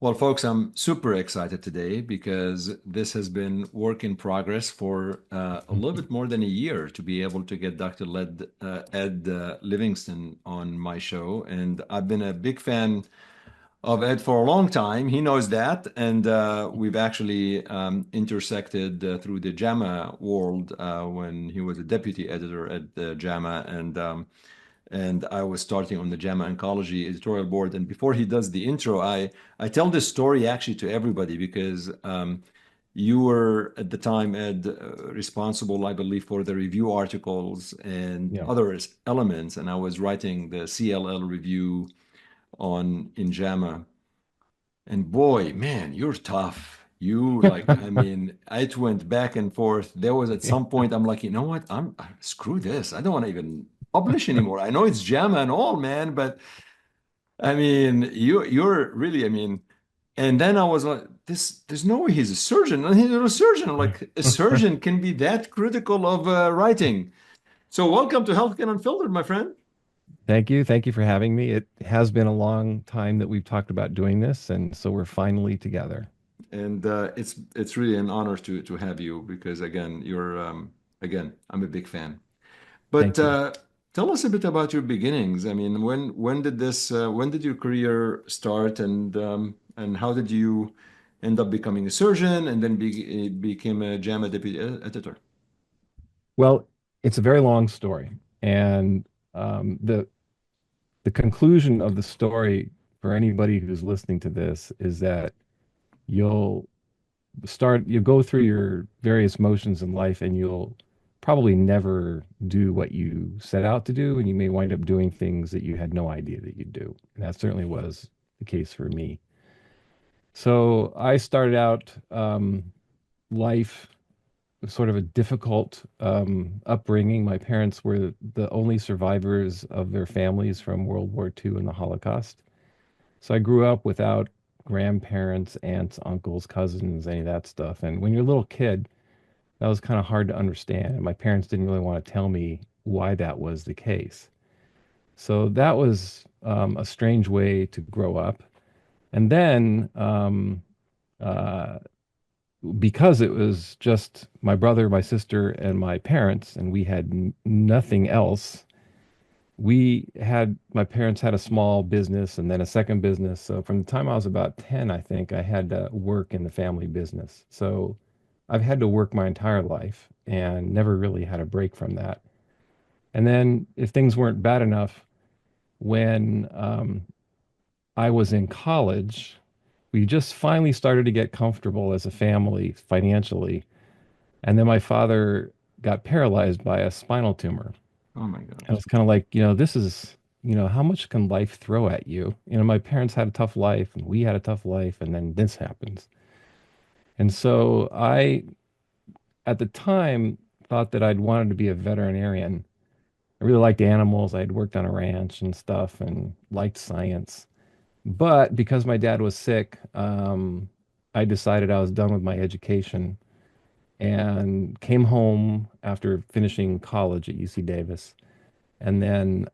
Well, folks, I'm super excited today because this has been work in progress for a little bit more than a year to be able to get Ed Livingston on my show. And I've been a big fan of Ed for a long time. He knows that. And we've actually intersected through the JAMA world when he was a deputy editor at the JAMA. And I was starting on the JAMA Oncology editorial board. And before he does the intro, I tell this story actually to everybody because you were at the time, Ed, responsible, I believe, for the review articles and Yeah. other elements. And I was writing the CLL review on in JAMA. And boy, man, you're tough. You like, I mean, it went back and forth. There was at some point, I'm like, you know what? Screw this. I don't want to even publish anymore. I know it's JAMA and all, man, but I mean, you're really, I mean, and then I was like, there's no way he's a surgeon. And he's a surgeon. I'm like, a surgeon can be that critical of writing. So welcome to Healthcare Unfiltered, my friend. Thank you. Thank you for having me. It has been a long time that we've talked about doing this, and so we're finally together. And it's really an honor to have you because again, you're again, I'm a big fan. But Thank you. tell us a bit about your beginnings. I mean, when did your career start, and how did you end up becoming a surgeon and then became a JAMA deputy editor? Well, it's a very long story, and the conclusion of the story for anybody who's listening to this is that you'll you go through your various motions in life, and you'll probably never do what you set out to do, and you may wind up doing things that you had no idea that you'd do. And that certainly was the case for me. So I started out life sort of a difficult upbringing. My parents were the only survivors of their families from World War II and the Holocaust. So I grew up without grandparents, aunts, uncles, cousins, any of that stuff. And when you're a little kid, that was kind of hard to understand. And my parents didn't really want to tell me why that was the case. So that was a strange way to grow up. And then uh, because it was just my brother, my sister, and my parents, and we had nothing else. My parents had a small business and then a second business. So from the time I was about 10, I think I had to work in the family business. So I've had to work my entire life and never really had a break from that. And then if things weren't bad enough, when I was in college, we just finally started to get comfortable as a family financially. And then my father got paralyzed by a spinal tumor. Oh my I gosh. was kind of like, this is, how much can life throw at you? My parents had a tough life and we had a tough life, and then this happens. And so at the time, thought that I'd wanted to be a veterinarian. I really liked animals. I had worked on a ranch and stuff and liked science. But because my dad was sick, I decided I was done with my education and came home after finishing college at UC Davis, and then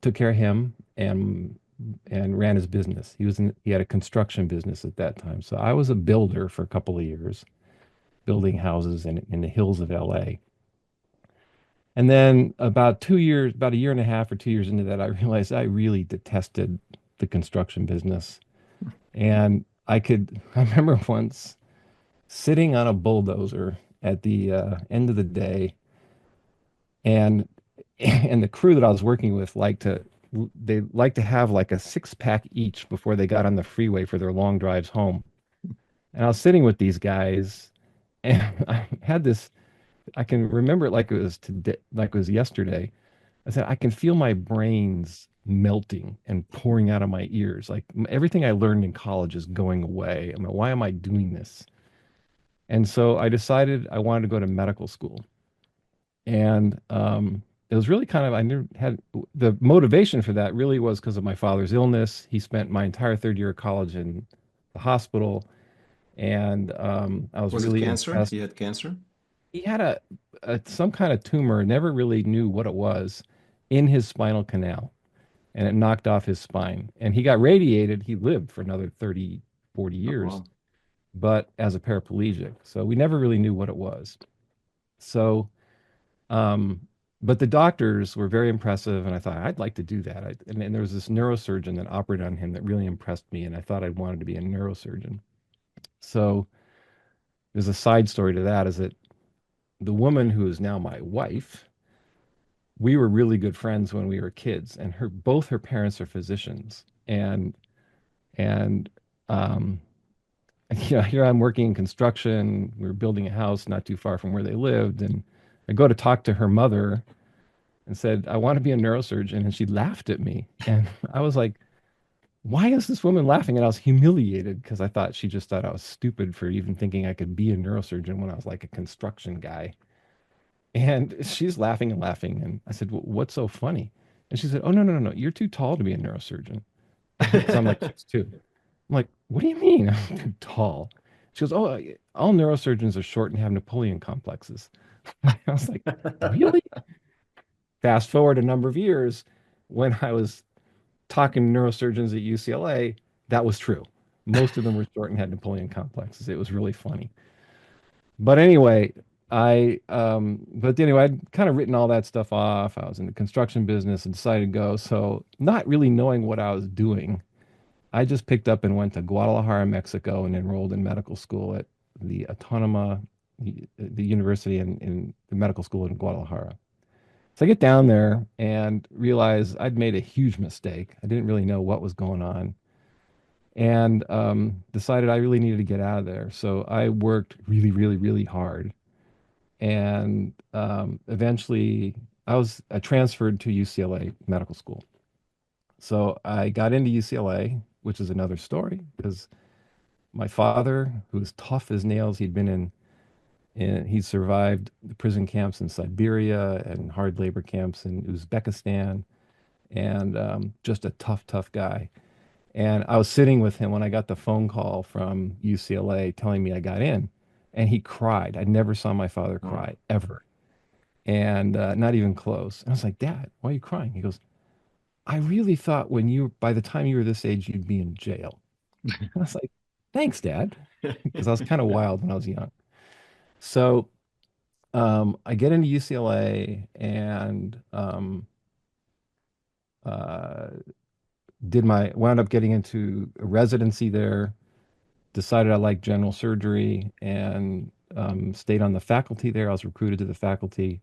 took care of him and ran his business. He had a construction business at that time. So I was a builder for a couple of years, building houses in the hills of LA. And then about a year and a half or 2 years into that, I realized I really detested the construction business. And I remember once sitting on a bulldozer at the end of the day, and and the crew that I was working with they like to have like a six pack each before they got on the freeway for their long drives home. And I was sitting with these guys, and I had this. I can remember it like it was today, like it was yesterday. I said I can feel my brains melting and pouring out of my ears. Like everything I learned in college is going away. I mean, why am I doing this? And so I decided I wanted to go to medical school. And it was really kind of, I never had the motivation for that really was because of my father's illness. He spent my entire third year of college in the hospital, and I was Was it really cancer? impressed. He had cancer? He had some kind of tumor, never really knew what it was, in his spinal canal, and it knocked off his spine. And he got radiated. He lived for another 40 Oh, years, wow. but as a paraplegic. So we never really knew what it was. So, um, but the doctors were very impressive, and I thought I'd like to do that. And there was this neurosurgeon that operated on him that really impressed me, and I thought I wanted to be a neurosurgeon. So there's a side story to that is that the woman who is now my wife, we were really good friends when we were kids, and her both her parents are physicians, and um, here I'm working in construction. We were building a house not too far from where they lived, and I go to talk to her mother and said, I want to be a neurosurgeon. And she laughed at me. And I was like, why is this woman laughing? And I was humiliated because I thought she just thought I was stupid for even thinking I could be a neurosurgeon when I was like a construction guy. And she's laughing and laughing. And I said, well, what's so funny? And she said, oh, no, no, no, no. You're too tall to be a neurosurgeon. Because I'm like 6'2". I'm like, what do you mean I'm too tall? She goes, oh, all neurosurgeons are short and have Napoleon complexes. I was like, really? Fast forward a number of years, when I was talking to neurosurgeons at UCLA, that was true. Most of them were short and had Napoleon complexes. It was really funny. But anyway, but anyway, I'd kind of written all that stuff off. I was in the construction business and decided to go. So, not really knowing what I was doing, I just picked up and went to Guadalajara, Mexico, and enrolled in medical school at the the university in the medical school in Guadalajara. So I get down there and realize I'd made a huge mistake. I didn't really know what was going on, and decided I really needed to get out of there. So I worked really, really, really hard, and eventually I transferred to UCLA Medical School. So I got into UCLA, which is another story because my father, who was tough as nails, he survived the prison camps in Siberia and hard labor camps in Uzbekistan, and just a tough, tough guy. And I was sitting with him when I got the phone call from UCLA telling me I got in, and he cried. I never saw my father Wow. cry ever, and not even close. And I was like, Dad, why are you crying? He goes, I really thought by the time you were this age, you'd be in jail. And I was like, thanks, Dad, because I was kind of wild when I was young. So I get into UCLA and uh, wound up getting into a residency there, decided I liked general surgery and stayed on the faculty there. I was recruited to the faculty.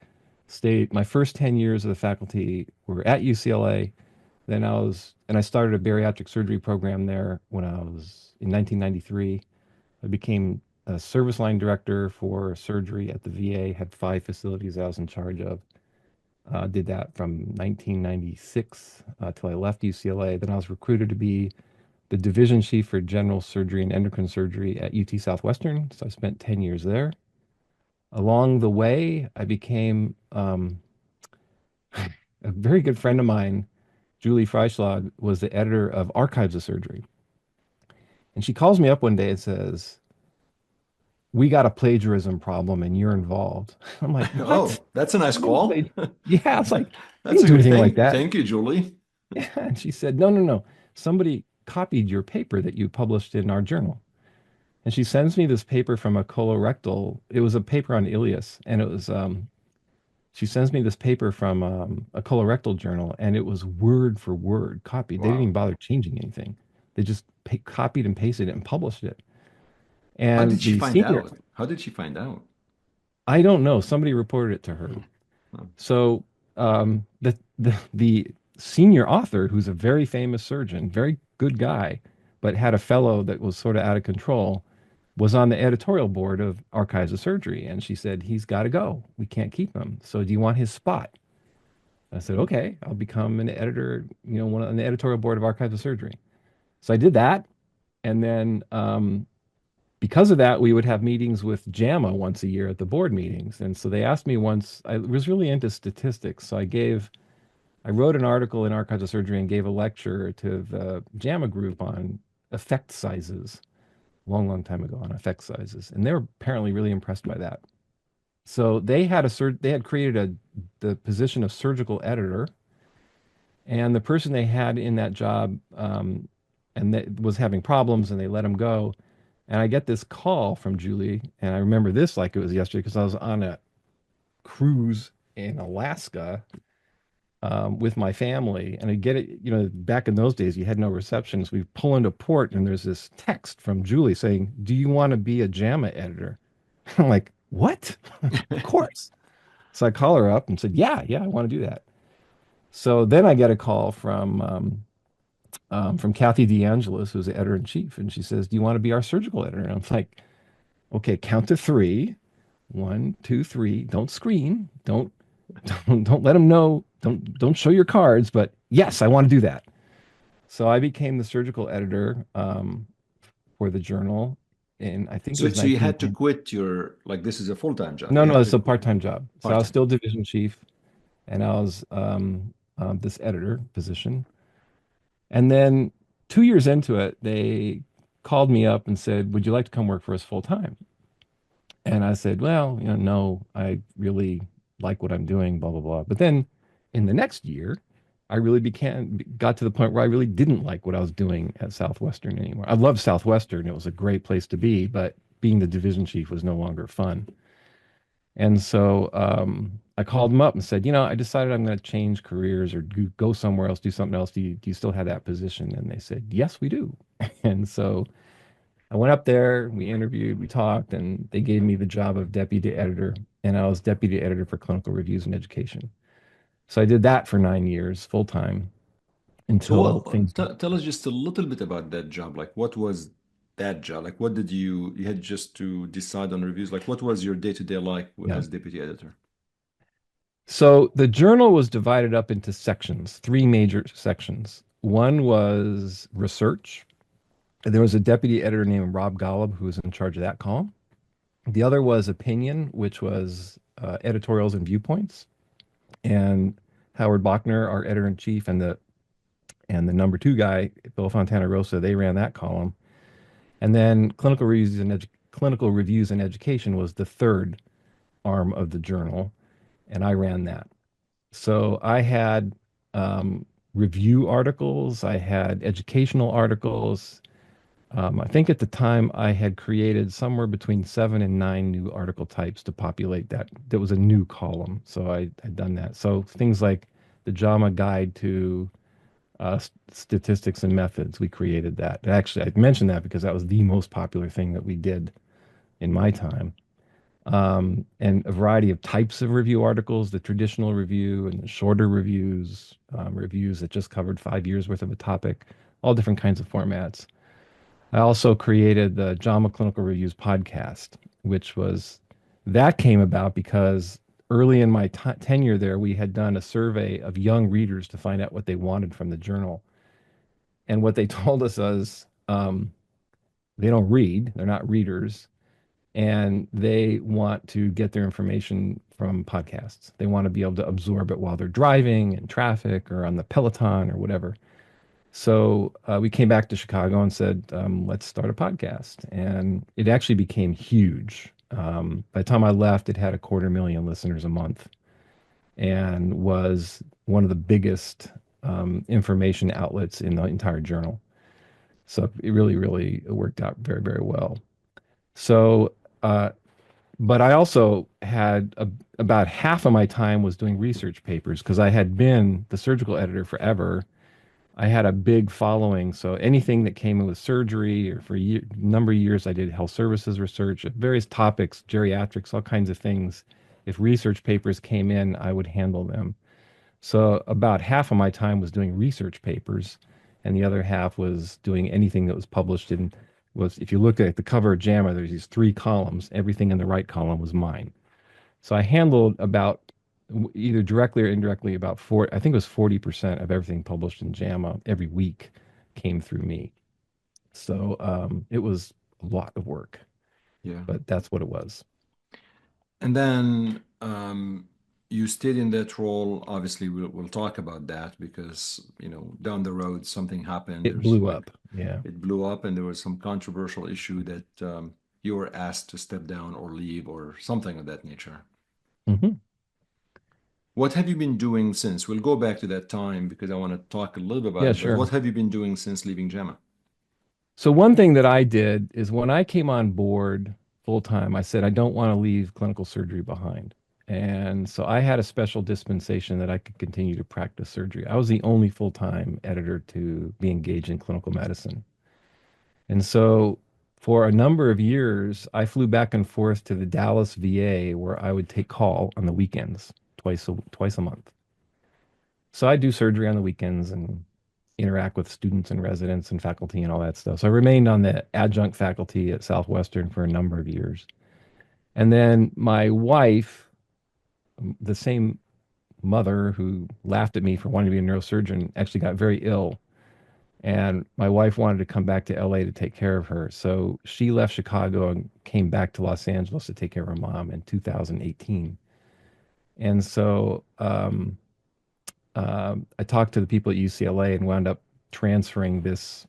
My first 10 years of the faculty were at UCLA. And I started a bariatric surgery program there when I was in 1993. I became a service line director for surgery at the VA, had 5 facilities I was in charge of. Did that from 1996 till I left UCLA. Then I was recruited to be the division chief for general surgery and endocrine surgery at UT Southwestern. So I spent 10 years there. Along the way, I became a very good friend of mine, Julie Freischlag, was the editor of Archives of Surgery. And she calls me up one day and says, we got a plagiarism problem and you're involved. I'm like, what? Oh, that's a nice I didn't call. play. Yeah, it's like, I That's didn't a do good anything like thing. that. Thank you, Julie. Yeah. And she said, no, no, no. Somebody copied your paper that you published in our journal. And she sends me this paper from a colorectal. It was a paper on ileus, and she sends me this paper from a colorectal journal, and it was word for word copied. They didn't even Wow. bother changing anything. They just copied and pasted it and published it. How did And she the find senior, out? How did she find out? I don't know, somebody reported it to her. Oh, So the senior author, who's a very famous surgeon, very good guy, but had a fellow that was sort of out of control, was on the editorial board of Archives of Surgery, and she said he's got to go. We can't keep him. So do you want his spot? I said okay. I'll become an editor. One on the editorial board of Archives of Surgery. So I did that, and then because of that, we would have meetings with JAMA once a year at the board meetings. And so they asked me once. I was really into statistics, so I wrote an article in Archives of Surgery and gave a lecture to the JAMA group on effect sizes, long, long time ago on effect sizes, and they were apparently really impressed by that. So they had created the position of surgical editor, and the person they had in that job and that was having problems, and they let him go. And I get this call from Julie, and I remember this like it was yesterday because I was on a cruise in Alaska with my family, and I get it. Back in those days, you had no receptions. We pull into port, and there's this text from Julie saying, "Do you want to be a JAMA editor?" I'm like, "What? Of course." So I call her up and said, "Yeah, yeah, I want to do that." So then I get a call from Kathy DeAngelis, who's the editor in chief, and she says, "Do you want to be our surgical editor?" And I'm like, "Okay, count to three. One, two, three. Don't scream. Don't let them know. Don't show your cards. But yes, I want to do that." So I became the surgical editor for the journal, and I think it So, was so you had to 1990. quit your, like, this is a full-time job. No, You no, had it's to a quit part-time job. So I was part-time. still division chief, and I was this editor position. And then 2 years into it, they called me up and said, "Would you like to come work for us full time?" And I said, "Well, no, I really like what I'm doing, blah, blah, blah." But then in the next year, I really got to the point where I really didn't like what I was doing at Southwestern anymore. I loved Southwestern. It was a great place to be, but being the division chief was no longer fun. And so I called them up and said, I decided I'm going to change careers or go somewhere else, do something else. Do you still have that position? And they said, "Yes, we do." And so I went up there, we interviewed, we talked, and they gave me the job of deputy editor. And I was deputy editor for clinical reviews and education. So I did that for 9 years full time So until things. tell us just a little bit about that job. Like, what was that job? Like, what did you had just to decide on reviews? Like, what was your day-to-day like Yeah. as deputy editor? So the journal was divided up into sections, three major sections. One was research. There was a deputy editor named Rob Golub who was in charge of that column. The other was opinion, which was editorials and viewpoints. And Howard Bachner, our editor in chief, and the number two guy, Bill Fontana Rosa, they ran that column. And then clinical reviews and education was the third arm of the journal, and I ran that. So I had review articles, I had educational articles. I think at the time I had created somewhere between 7 and 9 new article types to populate that. That was a new column. So I had done that. So things like the JAMA Guide to Statistics and Methods, we created that. Actually, I mentioned that because that was the most popular thing that we did in my time. And a variety of types of review articles, the traditional review and the shorter reviews, reviews that just covered 5 years worth of a topic, all different kinds of formats. I also created the JAMA Clinical Reviews podcast, which was that came about because early in my tenure there, we had done a survey of young readers to find out what they wanted from the journal. And what they told us was they don't read, they're not readers, and they want to get their information from podcasts. They want to be able to absorb it while they're driving in traffic or on the Peloton or whatever. So we came back to Chicago and said, let's start a podcast. And it actually became huge. By the time I left, it had 250,000 listeners a month and was one of the biggest information outlets in the entire journal. So it really, really worked out very, very well. So, but I also had about half of my time was doing research papers because I had been the surgical editor forever. I had a big following, so anything that came in with surgery or for a number of years, I did health services research, various topics, geriatrics, all kinds of things. If research papers came in, I would handle them. So about half of my time was doing research papers, and the other half was doing anything that was published in was if you look at the cover of JAMA, there's these three columns. Everything in the right column was mine. So I handled about either directly or indirectly about I think it was 40% of everything published in JAMA every week came through me. So it was a lot of work, Yeah. but that's what it was. And then you stayed in that role. Obviously, we'll talk about that because, down the road, something happened. It There's blew like, up. Yeah. it blew up and there was some controversial issue that you were asked to step down or leave or something of that nature. Hmm. What have you been doing since? We'll go back to that time because I want to talk a little bit about Yeah, it, but sure. what have you been doing since leaving JAMA? So one thing that I did is when I came on board full time, I said I don't want to leave clinical surgery behind. And so I had a special dispensation that I could continue to practice surgery. I was the only full-time editor to be engaged in clinical medicine. And so for a number of years, I flew back and forth to the Dallas VA where I would take call on the weekends, twice a month. So I do surgery on the weekends and interact with students and residents and faculty and all that stuff. So I remained on the adjunct faculty at Southwestern for a number of years. And then my wife, the same mother who laughed at me for wanting to be a neurosurgeon, actually got very ill. And my wife wanted to come back to LA to take care of her. So she left Chicago and came back to Los Angeles to take care of her mom in 2018. And so I talked to the people at UCLA and wound up transferring this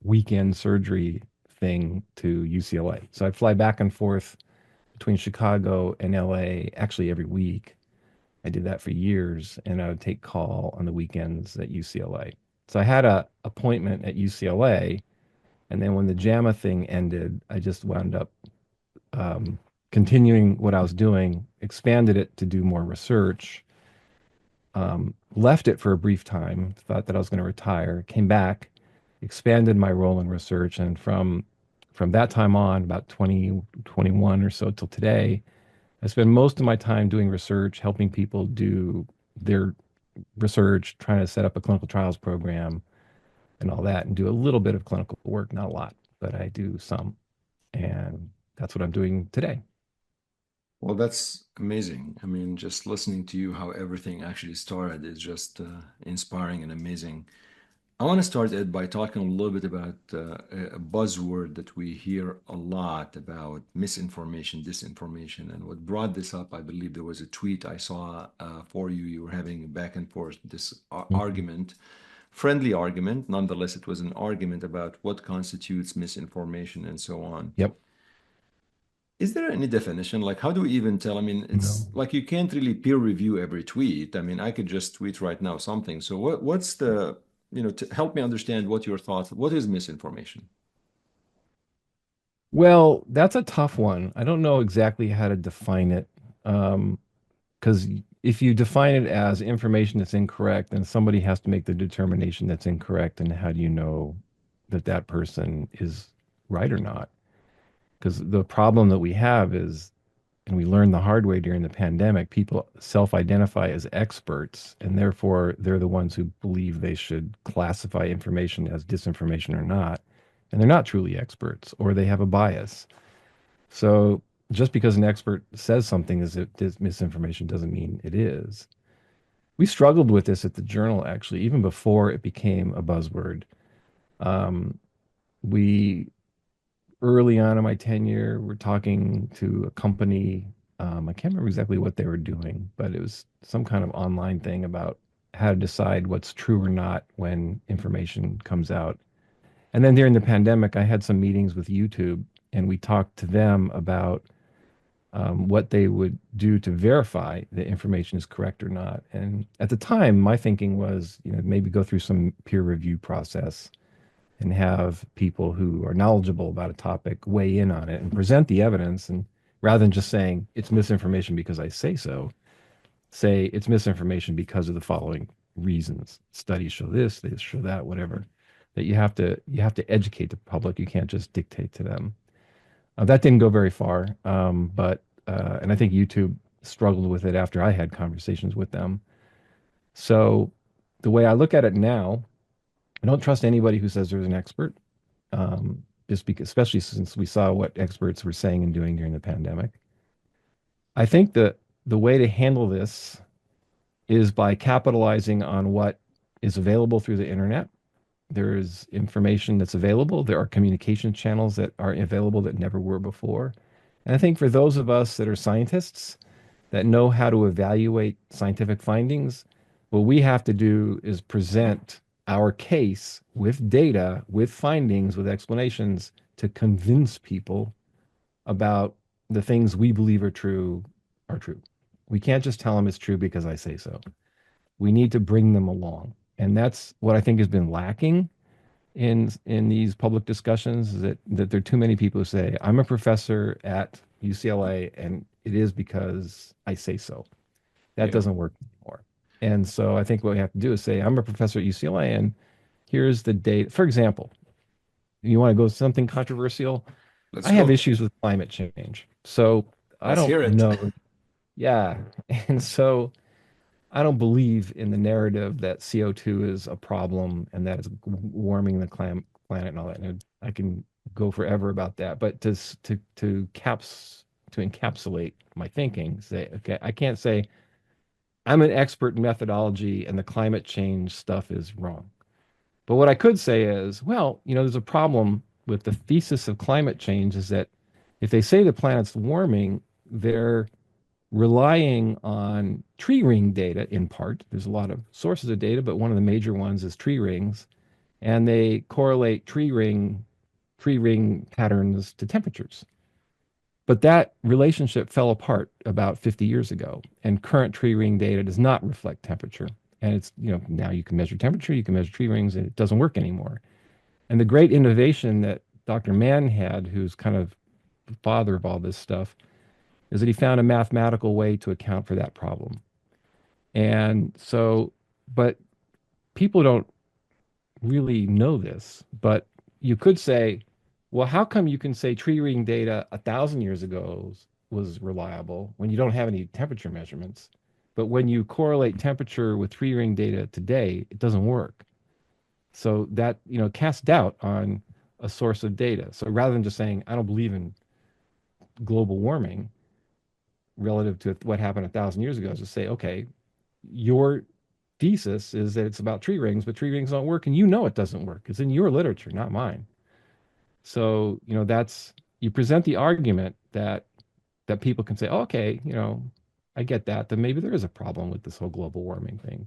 weekend surgery thing to UCLA. So I'd fly back and forth between Chicago and LA actually every week. I did that for years, and I would take call on the weekends at UCLA. So I had a appointment at UCLA, and then when the JAMA thing ended, I just wound up continuing what I was doing, expanded it to do more research, left it for a brief time, thought that I was going to retire, came back, expanded my role in research, and from that time on, about 2021 or so till today, I spend most of my time doing research, helping people do their research, trying to set up a clinical trials program and all that, and do a little bit of clinical work, not a lot, but I do some. And that's what I'm doing today. Well, that's amazing. I mean, just listening to you, how everything actually started is just inspiring and amazing. I want to start, Ed, by talking a little bit about a buzzword that we hear a lot about misinformation, disinformation. And what brought this up, I believe there was a tweet I saw for you. You were having back and forth this Mhm. argument, friendly argument. Nonetheless, it was an argument about what constitutes misinformation and so on. Yep. Is there any definition? Like, how do we even tell? I mean, No. it's like you can't really peer review every tweet. I mean, I could just tweet right now something. So what's the, to help me understand what your thoughts, what is misinformation? Well, that's a tough one. I don't know exactly how to define it. Because if you define it as information that's incorrect, then somebody has to make the determination that's incorrect. And how do you know that that person is right or not? Because the problem that we have is, and we learned the hard way during the pandemic, people self-identify as experts, and therefore they're the ones who believe they should classify information as disinformation or not. And they're not truly experts, or they have a bias. So just because an expert says something is misinformation doesn't mean it is. We struggled with this at the Journal, actually, even before it became a buzzword. Um, we early on in my tenure were talking to a company. I can't remember exactly what they were doing, but it was some kind of online thing about how to decide what's true or not when information comes out. And then during the pandemic, I had some meetings with YouTube, and we talked to them about what they would do to verify the information is correct or not. And at the time, my thinking was, maybe go through some peer review process and have people who are knowledgeable about a topic weigh in on it and present the evidence. And rather than just saying it's misinformation because I say so, say it's misinformation because of the following reasons. Studies show this, they show that, whatever. That you have to educate the public. You can't just dictate to them. That didn't go very far, but and I think YouTube struggled with it after I had conversations with them. So the way I look at it now, I don't trust anybody who says there's an expert, just because, especially since we saw what experts were saying and doing during the pandemic. I think that the way to handle this is by capitalizing on what is available through the internet. There is information that's available. There are communication channels that are available that never were before. And I think for those of us that are scientists that know how to evaluate scientific findings, what we have to do is present our case with data, with findings, with explanations to convince people about the things we believe are true are true. We can't just tell them it's true because I say so. We need to bring them along. And that's what I think has been lacking in these public discussions is that there are too many people who say, I'm a professor at UCLA and it is because I say so. That Yeah, doesn't work anymore. And so I think what we have to do is say, I'm a professor at UCLA and here's the data. For example, you want to go something controversial? let's I have go. issues with climate change. So I Let's don't hear it. know. Yeah. And so I don't believe in the narrative that CO2 is a problem and that it's warming the planet and all that. And I can go forever about that. But to encapsulate my thinking, say, okay, I can't say I'm an expert in methodology and the climate change stuff is wrong. But what I could say is, well, there's a problem with the thesis of climate change is that if they say the planet's warming, they're relying on tree ring data in part. There's a lot of sources of data, but one of the major ones is tree rings, and they correlate tree ring patterns to temperatures. But that relationship fell apart about 50 years ago, and current tree ring data does not reflect temperature. And it's, now you can measure temperature, you can measure tree rings, and it doesn't work anymore. And the great innovation that Dr. Mann had, who's kind of the father of all this stuff, is that he found a mathematical way to account for that problem. And so, but people don't really know this, but you could say, well, how come you can say tree ring data 1,000 years ago was reliable when you don't have any temperature measurements? But when you correlate temperature with tree ring data today, it doesn't work. So that, casts doubt on a source of data. So rather than just saying, I don't believe in global warming relative to what happened 1,000 years ago, is to say, okay, your thesis is that it's about tree rings, but tree rings don't work, and it doesn't work. It's in your literature, not mine. So, that's you present the argument that people can say, oh, okay, I get that. Then maybe there is a problem with this whole global warming thing.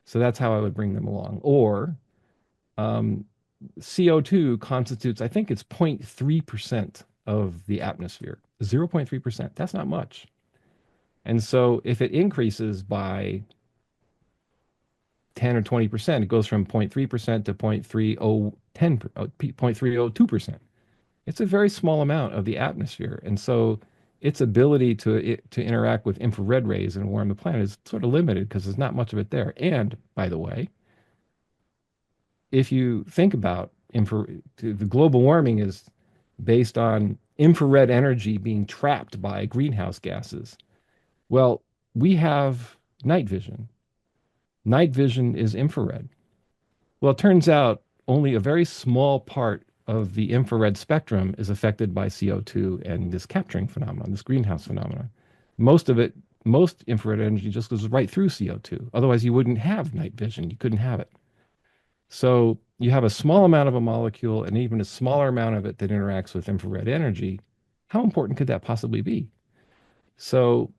So that's how I would bring them along. Or um, CO2 constitutes, I think it's 0.3% of the atmosphere. 0.3%. That's not much. And so if it increases by 10 or 20%, it goes from 0.3% to 0.3002%. It's a very small amount of the atmosphere. And so its ability to interact with infrared rays and warm the planet is sort of limited because there's not much of it there. And by the way, if you think about the global warming is based on infrared energy being trapped by greenhouse gases. Well, we have night vision. Night vision is infrared. Well, it turns out only a very small part of the infrared spectrum is affected by CO2 and this capturing phenomenon, this greenhouse phenomenon. Most of it, most infrared energy just goes right through CO2. Otherwise, you wouldn't have night vision. You couldn't have it. So you have a small amount of a molecule and even a smaller amount of it that interacts with infrared energy. How important could that possibly be? So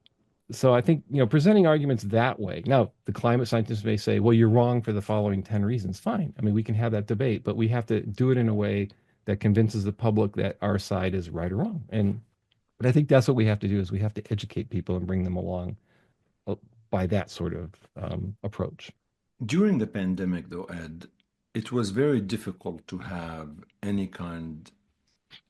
so I think, presenting arguments that way. Now, the climate scientists may say, well, you're wrong for the following 10 reasons. Fine. I mean, we can have that debate, but we have to do it in a way that convinces the public that our side is right or wrong. But I think that's what we have to do is we have to educate people and bring them along uh, by that sort of approach. During the pandemic, though, Ed, it was very difficult to have any kind,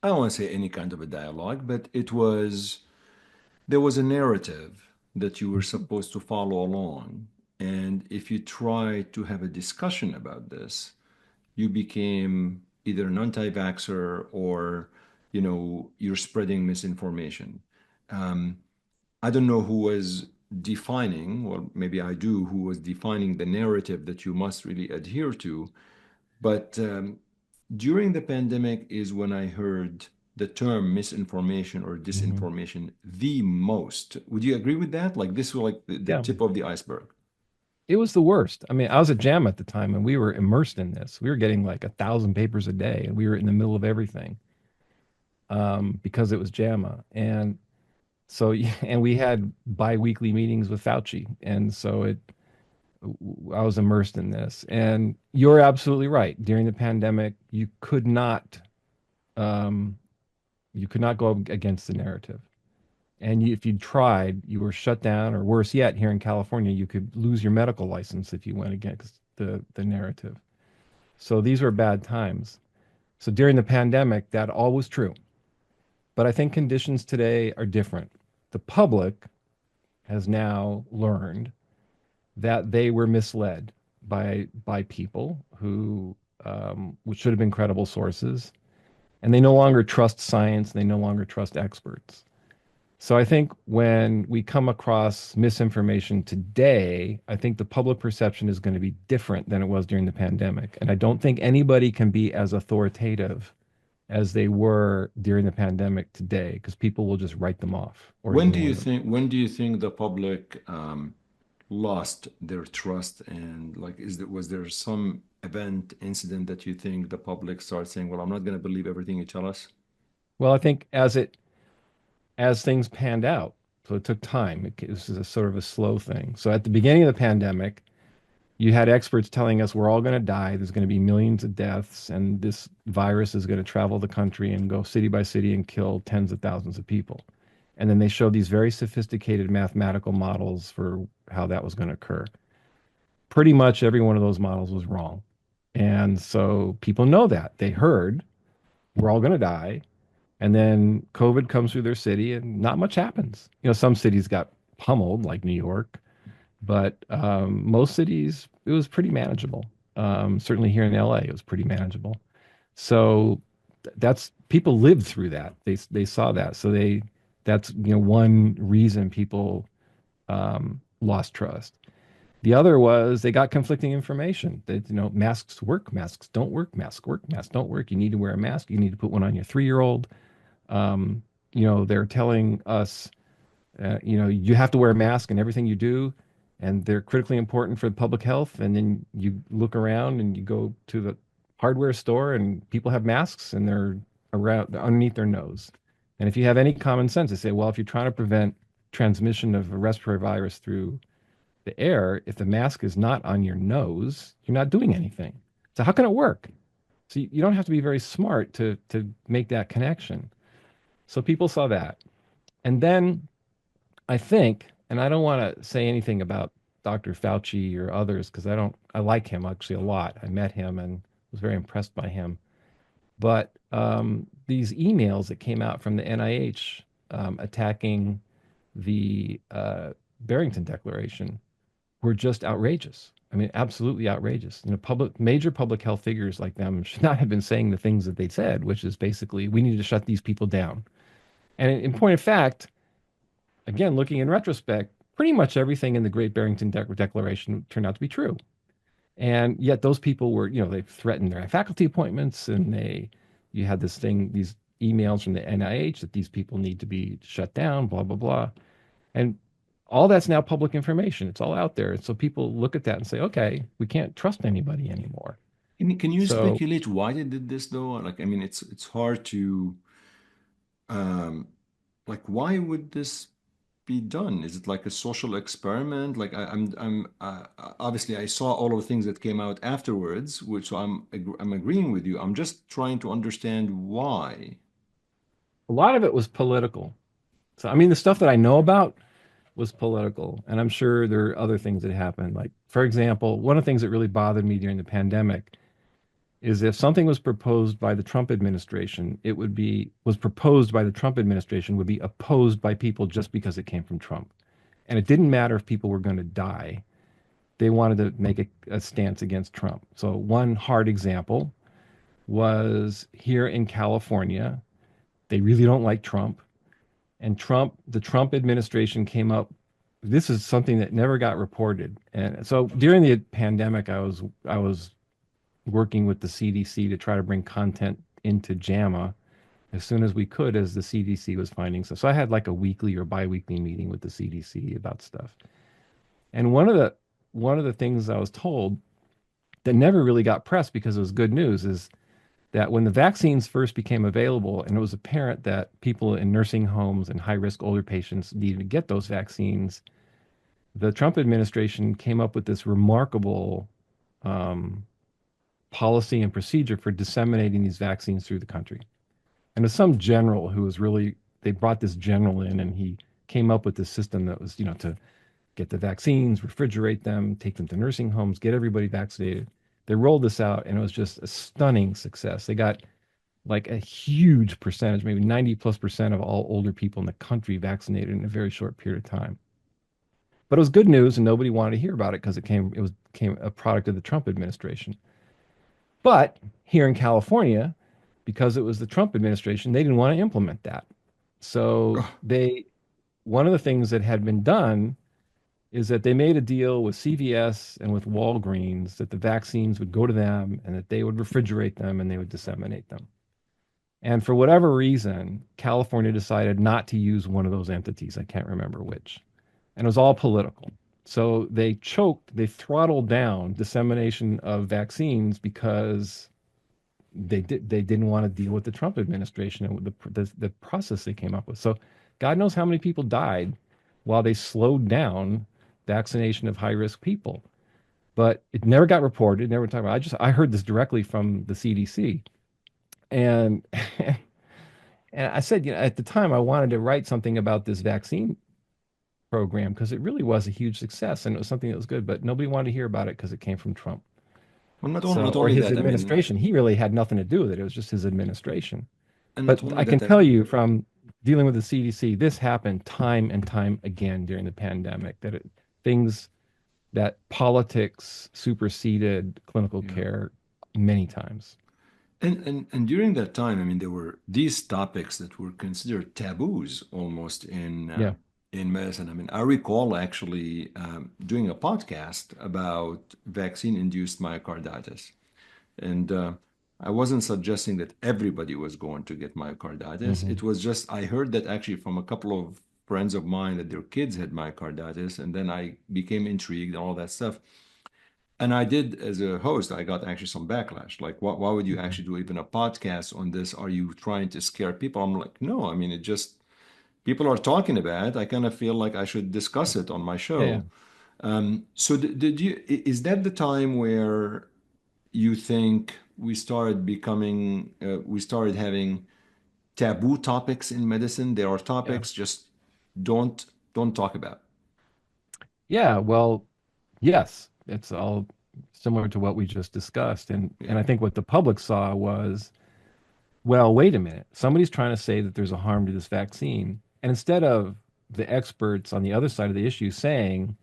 I don't want to say any kind of a dialogue, but there was a narrative that you were supposed to follow along. And if you try to have a discussion about this, you became either an anti-vaxxer or, you're spreading misinformation. Um, I don't know who was defining, well, maybe I do, who was defining the narrative that you must really adhere to. But during the pandemic is when I heard the term misinformation or Mhm. disinformation the most. Would you agree with that? Like this was like the Yeah, tip of the iceberg. it was the worst. I mean, I was at JAMA at the time and we were immersed in this. We were getting like 1,000 papers a day and we were in the middle of everything because it was JAMA. So, and we had bi-weekly meetings with Fauci. And so I was immersed in this. And you're absolutely right. During the pandemic, um, you could not go against the narrative. And if you tried, you were shut down, or worse yet, here in California, you could lose your medical license if you went against the narrative. So these were bad times. So during the pandemic, that all was true. But I think conditions today are different. The public has now learned that they were misled by people who which should have been credible sources, and they no longer trust science. They no longer trust experts. So I think when we come across misinformation today, I think the public perception is going to be different than it was during the pandemic. And I don't think anybody can be as authoritative as they were during the pandemic today because people will just write them off or ignore them. When do you think the public lost their trust, and like was there some event incident that you think the public starts saying, well, I'm not going to believe everything you tell us? Well, I think as things panned out, so it took time. This is a sort of a slow thing. So at the beginning of the pandemic, you had experts telling us we're all going to die. There's going to be millions of deaths, and this virus is going to travel the country and go city by city and kill tens of thousands of people. And then they showed these very sophisticated mathematical models for how that was going to occur. Pretty much every one of those models was wrong. And so people know that. They heard we're all going to die. And then COVID comes through their city and not much happens. Some cities got pummeled, like New York, but most cities, it was pretty manageable. Certainly here in LA, it was pretty manageable. So that's people lived through that. They saw that. So that's one reason people lost trust. The other was they got conflicting information that masks work, masks don't work, masks work, masks don't work. You need to wear a mask. You need to put one on your 3-year-old. They're telling us, you have to wear a mask in everything you do, and they're critically important for public health. And then you look around and you go to the hardware store, and people have masks, and they're underneath their nose. And if you have any common sense, they say, well, if you're trying to prevent transmission of a respiratory virus through the air, if the mask is not on your nose, you're not doing anything. So how can it work? So you don't have to be very smart to make that connection. So people saw that. And then I think, and I don't want to say anything about Dr. Fauci or others because I like him actually a lot. I met him and was very impressed by him. But these emails that came out from the NIH attacking the Barrington Declaration were just outrageous. I mean, absolutely outrageous. Major public health figures like them should not have been saying the things that they said, which is basically we need to shut these people down. And in point of fact, again, looking in retrospect, pretty much everything in the Great Barrington Declaration turned out to be true. And yet those people were, they threatened their faculty appointments, and you had these emails from the NIH that these people need to be shut down, blah, blah, blah. And all that's now public information. It's all out there. And so people look at that and say, okay, we can't trust anybody anymore. Can you So speculate why they did this though? Like, I mean, it's hard to um like why would this be done? Is it like a social experiment? Like I'm obviously I saw all of the things that came out afterwards, which so I'm agreeing with you. I'm just trying to understand why. a lot of it was political. So, I mean, the stuff that I know about was political. And I'm sure there are other things that happened. Like, for example, one of the things that really bothered me during the pandemic is if something was proposed by the Trump administration, was proposed by the Trump administration would be opposed by people just because it came from Trump. And it didn't matter if people were going to die. They wanted to make a stance against Trump. So one hard example was here in California. They really don't like Trump. And the Trump administration came up. This is something that never got reported. And so during the pandemic, I was working with the CDC to try to bring content into JAMA as soon as we could, as the CDC was finding stuff. So I had like a weekly or biweekly meeting with the CDC about stuff. And one of the things I was told that never really got pressed because it was good news is that when the vaccines first became available, and it was apparent that people in nursing homes and high risk older patients needed to get those vaccines, the Trump administration came up with this remarkable um, policy and procedure for disseminating these vaccines through the country. And there's some general who was really, they brought this general in, and he came up with this system that was, to get the vaccines, refrigerate them, take them to nursing homes, get everybody vaccinated. They rolled this out and it was just a stunning success. They got like a huge percentage, maybe 90+% of all older people in the country vaccinated in a very short period of time. But it was good news and nobody wanted to hear about it because it came a product of the Trump administration. But here in California, because it was the Trump administration, they didn't want to implement that. So Oh, one of the things that had been done is that they made a deal with CVS and with Walgreens that the vaccines would go to them and that they would refrigerate them and they would disseminate them. And for whatever reason, California decided not to use one of those entities. I can't remember which. And it was all political. So they throttled down dissemination of vaccines because they didn't want to deal with the Trump administration and with the process they came up with. So God knows how many people died while they slowed down vaccination of high risk people. But it never got reported, never talked about. I heard this directly from the CDC. And and I said, at the time I wanted to write something about this vaccine program because it really was a huge success and it was something that was good, but nobody wanted to hear about it because it came from Trump. well, So, not or only his that, I mean, administration. He really had nothing to do with it. It was just his administration. and But not only I can that, tell you from dealing with the CDC, this happened time and time again during the pandemic, things that politics superseded clinical yeah. care many times. And during that time, I mean, there were these topics that were considered taboos almost Yeah. in medicine. I mean, I recall actually doing a podcast about vaccine-induced myocarditis, and I wasn't suggesting that everybody was going to get myocarditis. Hmm. It was just I heard that actually from a couple of friends of mine that their kids had myocarditis, and then I became intrigued and all that stuff. And I did, as a host, I got actually some backlash. Like, why would you Hmm. actually do even a podcast on this? Are you trying to scare people? I'm like, no, I mean, it just, people are talking about it. I kind of feel like I should discuss it on my Yeah, yeah. show. So did you, is that the time where you think we started becoming, we started having taboo topics in medicine? There are Yeah. topics just don't, don't talk about. Yeah, well, yes, it's all similar to what we just discussed. And Yeah, I think what the public saw was, well, wait a minute. Somebody's trying to say that there's a harm to this vaccine. And instead of the experts on the other side of the issue saying,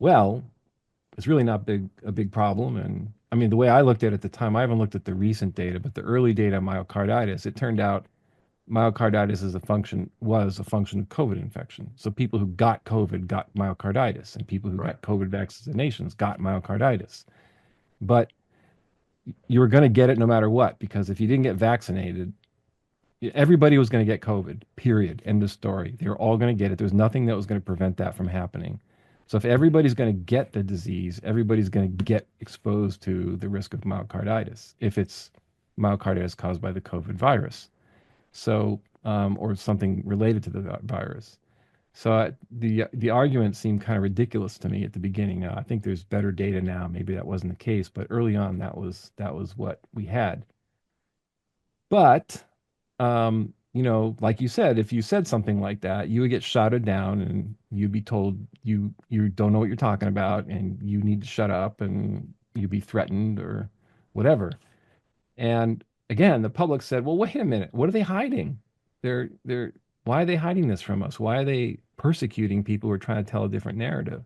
well, it's really not a big problem. And I mean, the way I looked at it at the time, I haven't looked at the recent data, but the early data on myocarditis, it turned out myocarditis was a function of COVID infection. So people who got COVID got myocarditis, and people who right, got COVID vaccinations got myocarditis. But you were going to get it no matter what, because if you didn't get vaccinated, everybody was going to get COVID, period. End of story. They were all going to get it. There was nothing that was going to prevent that from happening. So if everybody's going to get the disease, everybody's going to get exposed to the risk of myocarditis if it's myocarditis caused by the COVID virus. So, or something related to the virus. So the argument seemed kind of ridiculous to me at the beginning. Now I think there's better data now. Maybe that wasn't the case, but early on that was what we had. But like you said, if you said something like that, you would get shouted down and you'd be told you don't know what you're talking about and you need to shut up and you'd be threatened or whatever. And again, the public said, "Well, wait a minute. What are they hiding? They're why are they hiding this from us? Why are they persecuting people who are trying to tell a different narrative?"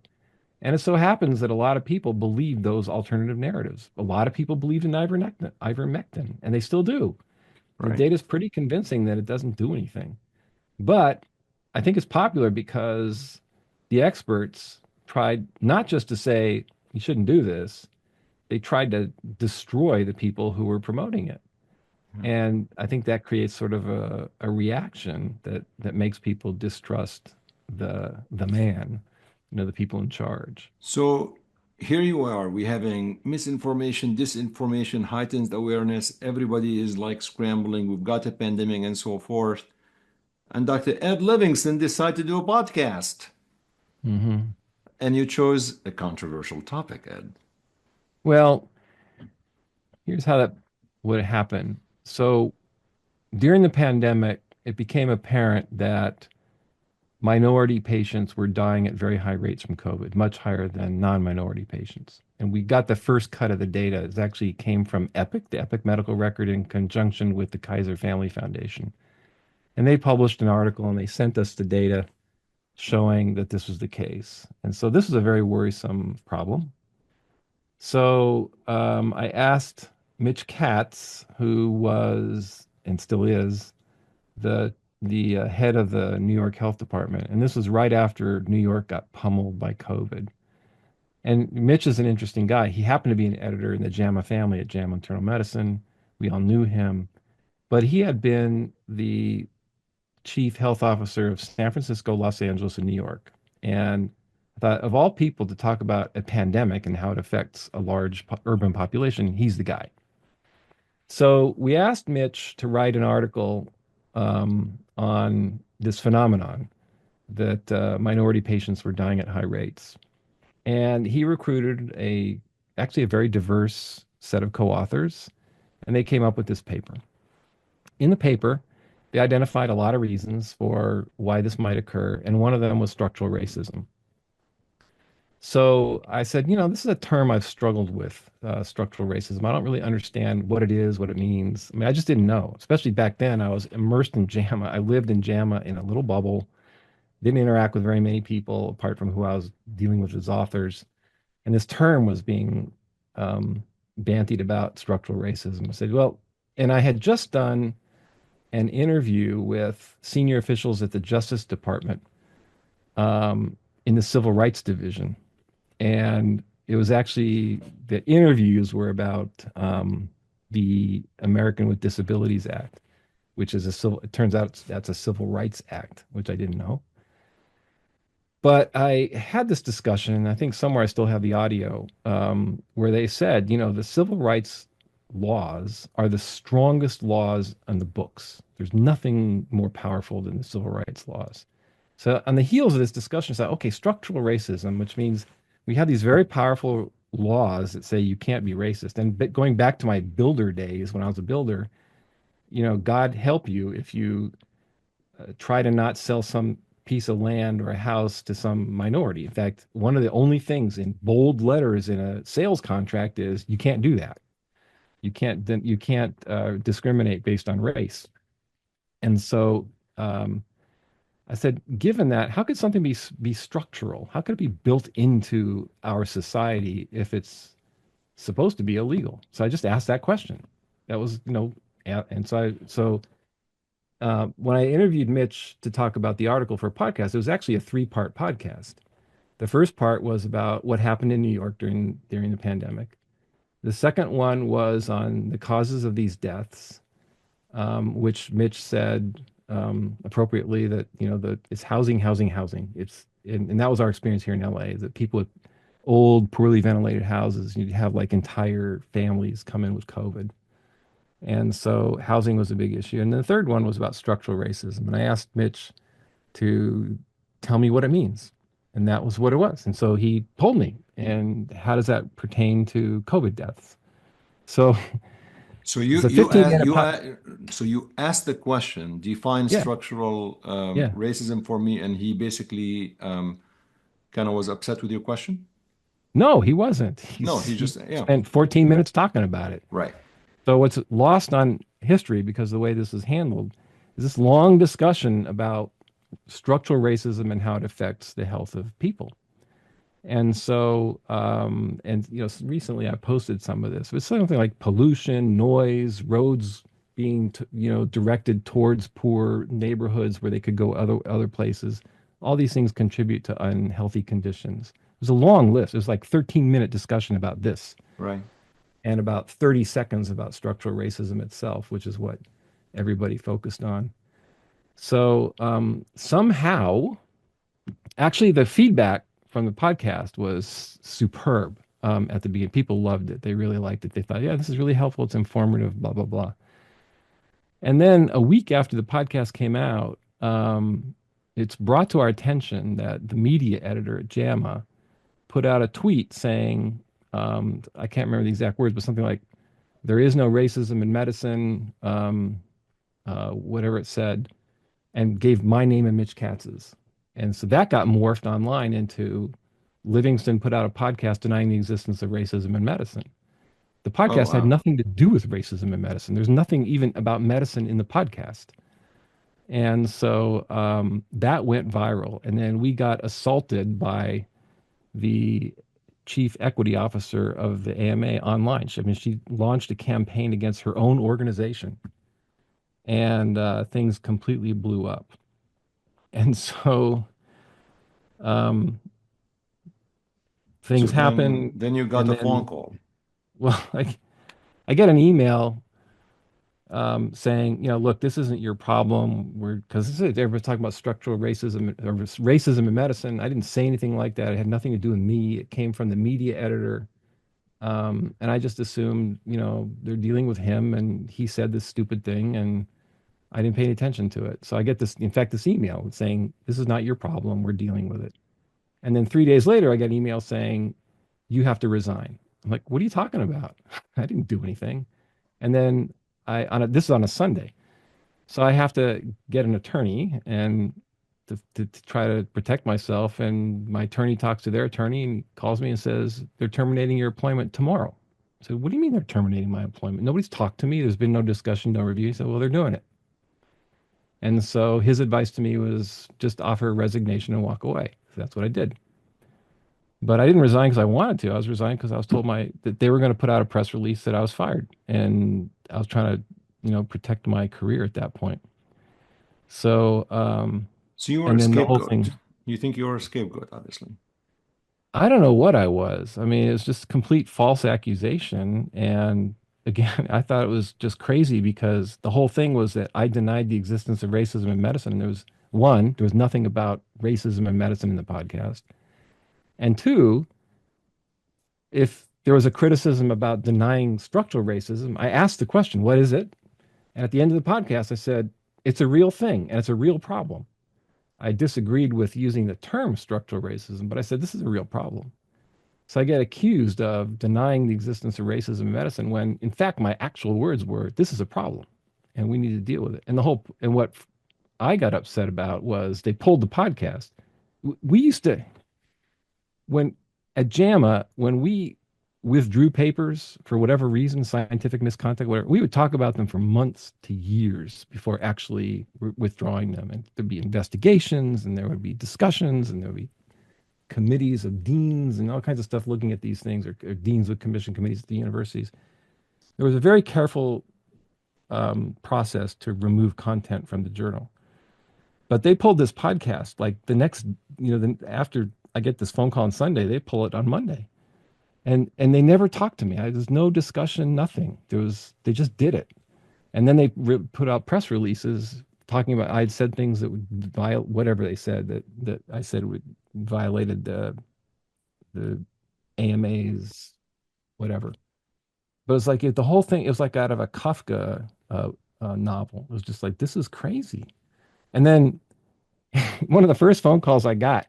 And it so happens that a lot of people believe those alternative narratives. A lot of people believed in ivermectin, and they still do. And the right. data is pretty convincing that it doesn't do anything. But I think it's popular because the experts tried not just to say you shouldn't do this, they tried to destroy the people who were promoting it. Yeah. And I think that creates sort of a reaction that makes people distrust the man, the people in charge. So here you are, we having misinformation, disinformation, heightened awareness. Everybody is like scrambling. We've got a pandemic and so forth. And Dr. Ed Livingston decided to do a podcast. Hmm. And you chose a controversial topic, Ed. Well, here's how that would happen. So during the pandemic, it became apparent that minority patients were dying at very high rates from COVID, much higher than non-minority patients. And we got the first cut of the data. It actually came from Epic, the Epic medical record, in conjunction with the Kaiser Family Foundation. And they published an article and they sent us the data showing that this was the case. And so this was a very worrisome problem. So I asked Mitch Katz, who was and still is the head of the New York Health Department, and this was right after New York got pummeled by COVID. And Mitch is an interesting guy. He happened to be an editor in the JAMA family at JAMA Internal Medicine. We all knew him, but he had been the chief health officer of San Francisco, Los Angeles, and New York. And I thought, of all people to talk about a pandemic and how it affects a large urban population, he's the guy. So we asked Mitch to write an article on this phenomenon that minority patients were dying at high rates. And he recruited actually a very diverse set of co-authors, and they came up with this paper. In the paper, they identified a lot of reasons for why this might occur, and one of them was structural racism. So I said, this is a term I've struggled with, structural racism. I don't really understand what it is, what it means. I mean, I just didn't know, especially back then. I was immersed in JAMA. I lived in JAMA in a little bubble, didn't interact with very many people apart from who I was dealing with as authors. And this term was being bantied about, structural racism. I said, well, and I had just done an interview with senior officials at the Justice Department in the Civil Rights Division. And it was actually, the interviews were about the American with Disabilities Act, which is it turns out that's a Civil Rights Act, which I didn't know. But I had this discussion, and I think somewhere I still have the audio, where they said, the civil rights laws are the strongest laws on the books. There's nothing more powerful than the civil rights laws. So on the heels of this discussion, I said, okay, structural racism, which means we have these very powerful laws that say you can't be racist. And going back to my builder days when I was a builder, God help you if you try to not sell some piece of land or a house to some minority. In fact, one of the only things in bold letters in a sales contract is you can't do that. You can't discriminate based on race. And so I said, given that, how could something be structural? How could it be built into our society if it's supposed to be illegal? So I just asked that question. That was, and so when I interviewed Mitch to talk about the article for a podcast, it was actually a three-part podcast. The first part was about what happened in New York during the pandemic. The second one was on the causes of these deaths, which Mitch said appropriately that it's housing. And that was our experience here in LA, is that people with old, poorly ventilated houses, you'd have like entire families come in with COVID. And so housing was a big issue. And the third one was about structural racism. And I asked Mitch to tell me what it means. And that was what it was. And so he told me. And how does that pertain to COVID deaths? So So it's a you 15 ask, minute so you asked the question, define Yeah, structural yeah. racism for me, and he basically kind of was upset with your question. No, he wasn't. No, He he just yeah, spent 14 minutes talking about it. right. So what's lost on history, because the way this is handled, is this long discussion about structural racism and how it affects the health of people. And so, recently I posted some of this. It's something like pollution, noise, roads being, directed towards poor neighborhoods where they could go other places. All these things contribute to unhealthy conditions. It was a long list. It was like 13-minute discussion about this, Right. and about 30 seconds about structural racism itself, which is what everybody focused on. So somehow, actually, the feedback from the podcast was superb at the beginning. People loved it. They really liked it. They thought, yeah, this is really helpful. It's informative, blah, blah, blah. And then a week after the podcast came out, it's brought to our attention that the media editor at JAMA put out a tweet saying, I can't remember the exact words, but something like, there is no racism in medicine, whatever it said, and gave my name and Mitch Katz's. And so that got morphed online into, Livingston put out a podcast denying the existence of racism in medicine. The Oh, podcast had wow. nothing to do with racism in medicine. There's nothing even about medicine in the podcast. And so that went viral. And then we got assaulted by the chief equity officer of the AMA online. I mean, she launched a campaign against her own organization, and things completely blew up. And so um, So things happen. then you got And a phone then, call. well, I get an email saying, look, this isn't your problem. We're because everybody's talking about structural racism or racism in medicine. I didn't say anything like that. It had nothing to do with me. It came from the media editor. And I just assumed, they're dealing with him and he said this stupid thing and I didn't pay any attention to it. So I get this, in fact, this email saying, this is not your problem. We're dealing with it. And then 3 days later, I get an email saying, you have to resign. I'm like, what are you talking about? I didn't do anything. And then this is on a Sunday. So I have to get an attorney and to try to protect myself. And my attorney talks to their attorney and calls me and says, they're terminating your employment tomorrow. So what do you mean they're terminating my employment? Nobody's talked to me. There's been no discussion, no review. He said, well, they're doing it. And so his advice to me was just offer resignation and walk away. So that's what I did. But I didn't resign because I wanted to. I was resigning because I was told that they were going to put out a press release that I was fired. And I was trying to, protect my career at that point. So, So you were a and then the whole scapegoat. thing, You think you were a scapegoat, obviously. I don't know what I was. I mean, it was just complete false accusation. And again, I thought it was just crazy because the whole thing was that I denied the existence of racism in medicine. There was nothing about racism in medicine in the podcast. And two, if there was a criticism about denying structural racism, I asked the question, what is it? And at the end of the podcast, I said, it's a real thing and it's a real problem. I disagreed with using the term structural racism, but I said, this is a real problem. So I get accused of denying the existence of racism in medicine when, in fact, my actual words were, this is a problem and we need to deal with it. And what I got upset about was they pulled the podcast. We used to, when at JAMA, when we withdrew papers for whatever reason, scientific misconduct, whatever, we would talk about them for months to years before actually withdrawing them. And there'd be investigations and there would be discussions and there would be committees of deans and all kinds of stuff looking at these things, or deans with commission committees at the universities. There was a very careful process to remove content from the journal. But they pulled this podcast like the next, after I get this phone call on Sunday, they pull it on Monday. And they never talked to me. There's no discussion, nothing. They just did it. And then they put out press releases talking about I'd said things that would violate whatever they said that I said would violated the AMA's whatever. But it's like the whole thing. It was like out of a Kafka novel. It was just like this is crazy. And then one of the first phone calls I got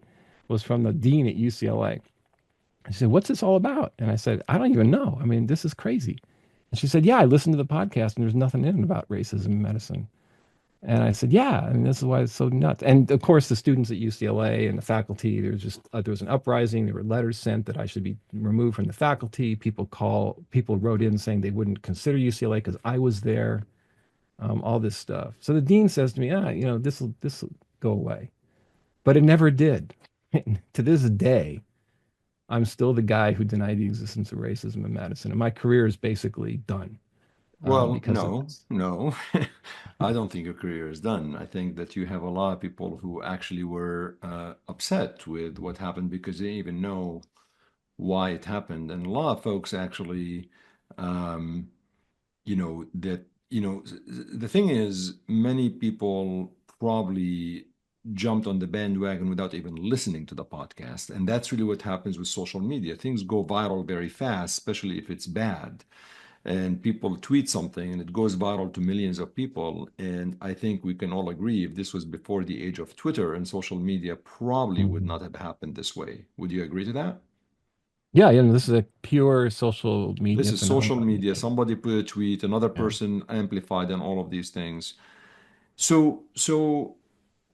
was from the dean at UCLA. She said, "What's this all about?" And I said, "I don't even know. I mean, this is crazy." And she said, "Yeah, I listened to the podcast, and there's nothing in it about racism in medicine." And I said, "Yeah, and this is why it's so nuts." And of course, the students at UCLA and the faculty, there was an uprising. There were letters sent that I should be removed from the faculty. People wrote in saying they wouldn't consider UCLA because I was there. All this stuff. So the dean says to me, this will go away," but it never did. To this day, I'm still the guy who denied the existence of racism in medicine, and my career is basically done Well, because of no, this. no. I don't think your career is done. I think that you have a lot of people who actually were upset with what happened because they didn't even know why it happened. And a lot of folks actually, um, that, the thing is, many people probably jumped on the bandwagon without even listening to the podcast. And that's really what happens with social media. Things go viral very fast, especially if it's bad. And people tweet something and it goes viral to millions of people. And I think we can all agree if this was before the age of Twitter and social media, probably would Mhm. not have happened this way. Would you agree to that? Yeah, this is a pure social This media is social phenomenon. media. Somebody put a tweet, another Yeah. person amplified, and all of these things. So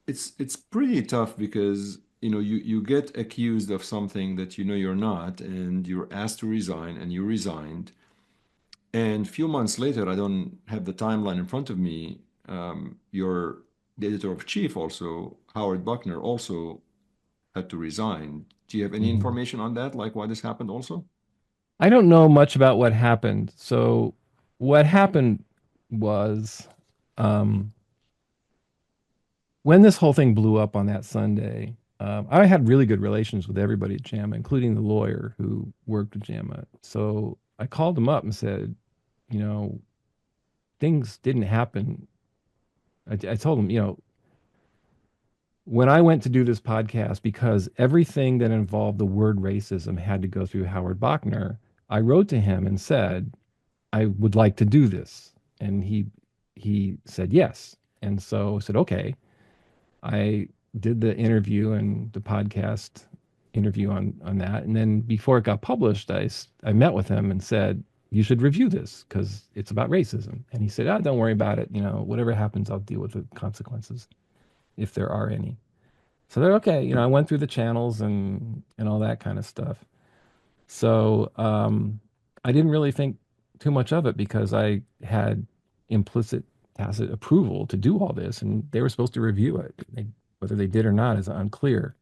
it's pretty tough because you get accused of something that you know you're not, and you're asked to resign, and you resigned. And a few months later, I don't have the timeline in front of me. Your the editor of chief also, Howard Buckner, also had to resign. Do you have any Mhm. information on that, like why this happened also? I don't know much about what happened. So what happened was um, when this whole thing blew up on that Sunday, I had really good relations with everybody at JAMA, including the lawyer who worked with JAMA. So I called him up and said, you know, things didn't happen. I told him, when I went to do this podcast, because everything that involved the word racism had to go through Howard Bachner, I wrote to him and said, I would like to do this. And he said yes. And so I said, okay. I did the interview and the podcast interview on that. And then before it got published, I met with him and said, you should review this because it's about racism. And he said, don't worry about it. Whatever happens, I'll deal with the consequences if there are any. So they're okay. I went through the channels and all that kind of stuff. So I didn't really think too much of it because I had implicit, tacit approval to do all this, and they were supposed to review it. Whether they did or not is unclear.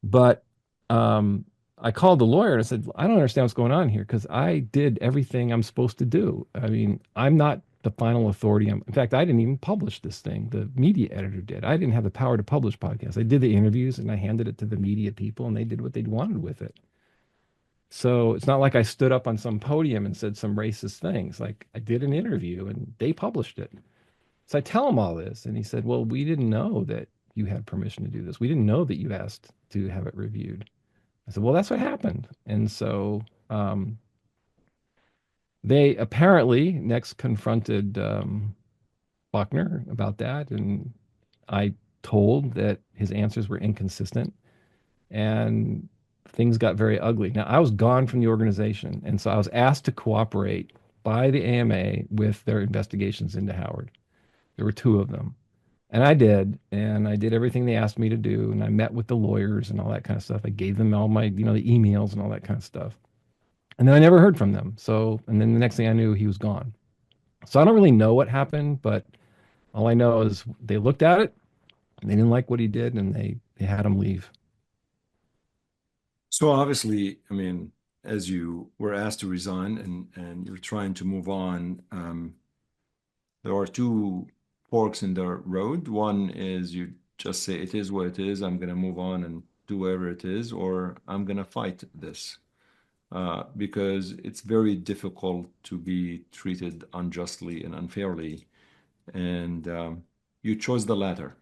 But I called the lawyer and I said, I don't understand what's going on here because I did everything I'm supposed to do. I mean, I'm not the final authority. In fact, I didn't even publish this thing. The media editor did. I didn't have the power to publish podcasts. I did the interviews and I handed it to the media people, and they did what they wanted with it. So it's not like I stood up on some podium and said some racist things. Like I did an interview and they published it. So I tell him all this, and he said, well, we didn't know that you had permission to do this. We didn't know that you asked to have it reviewed. I said, well, that's what happened. And so they apparently next confronted Buckner about that. And I told that his answers were inconsistent, and things got very ugly. Now, I was gone from the organization. And so I was asked to cooperate by the AMA with their investigations into Howard. There were two of them. And I did, and I did everything they asked me to do, and I met with the lawyers and all that kind of stuff. I gave them all my, the emails and all that kind of stuff. And then I never heard from them. So, and then the next thing I knew, he was gone. So I don't really know what happened, but all I know is they looked at it, and they didn't like what he did, and they had him leave. So obviously, I mean, as you were asked to resign and you're trying to move on, there are two forks in the road. One is you just say it is what it is. I'm going to move on and do whatever it is, or I'm going to fight this. Because it's very difficult to be treated unjustly and unfairly. And you chose the latter.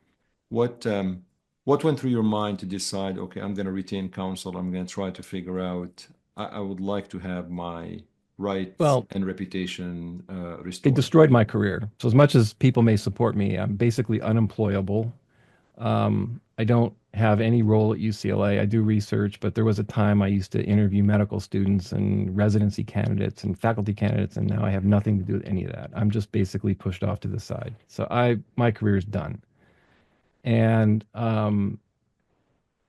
What um, what went through your mind to decide, okay, I'm going to retain counsel. I'm going to try to figure out. I would like to have my rights Well, and reputation they restored. destroyed my career. So as much as people may support me, I'm basically unemployable. I don't have any role at UCLA. I do research, but there was a time I used to interview medical students and residency candidates and faculty candidates, and now I have nothing to do with any of that. I'm just basically pushed off to the side. So my career is done. And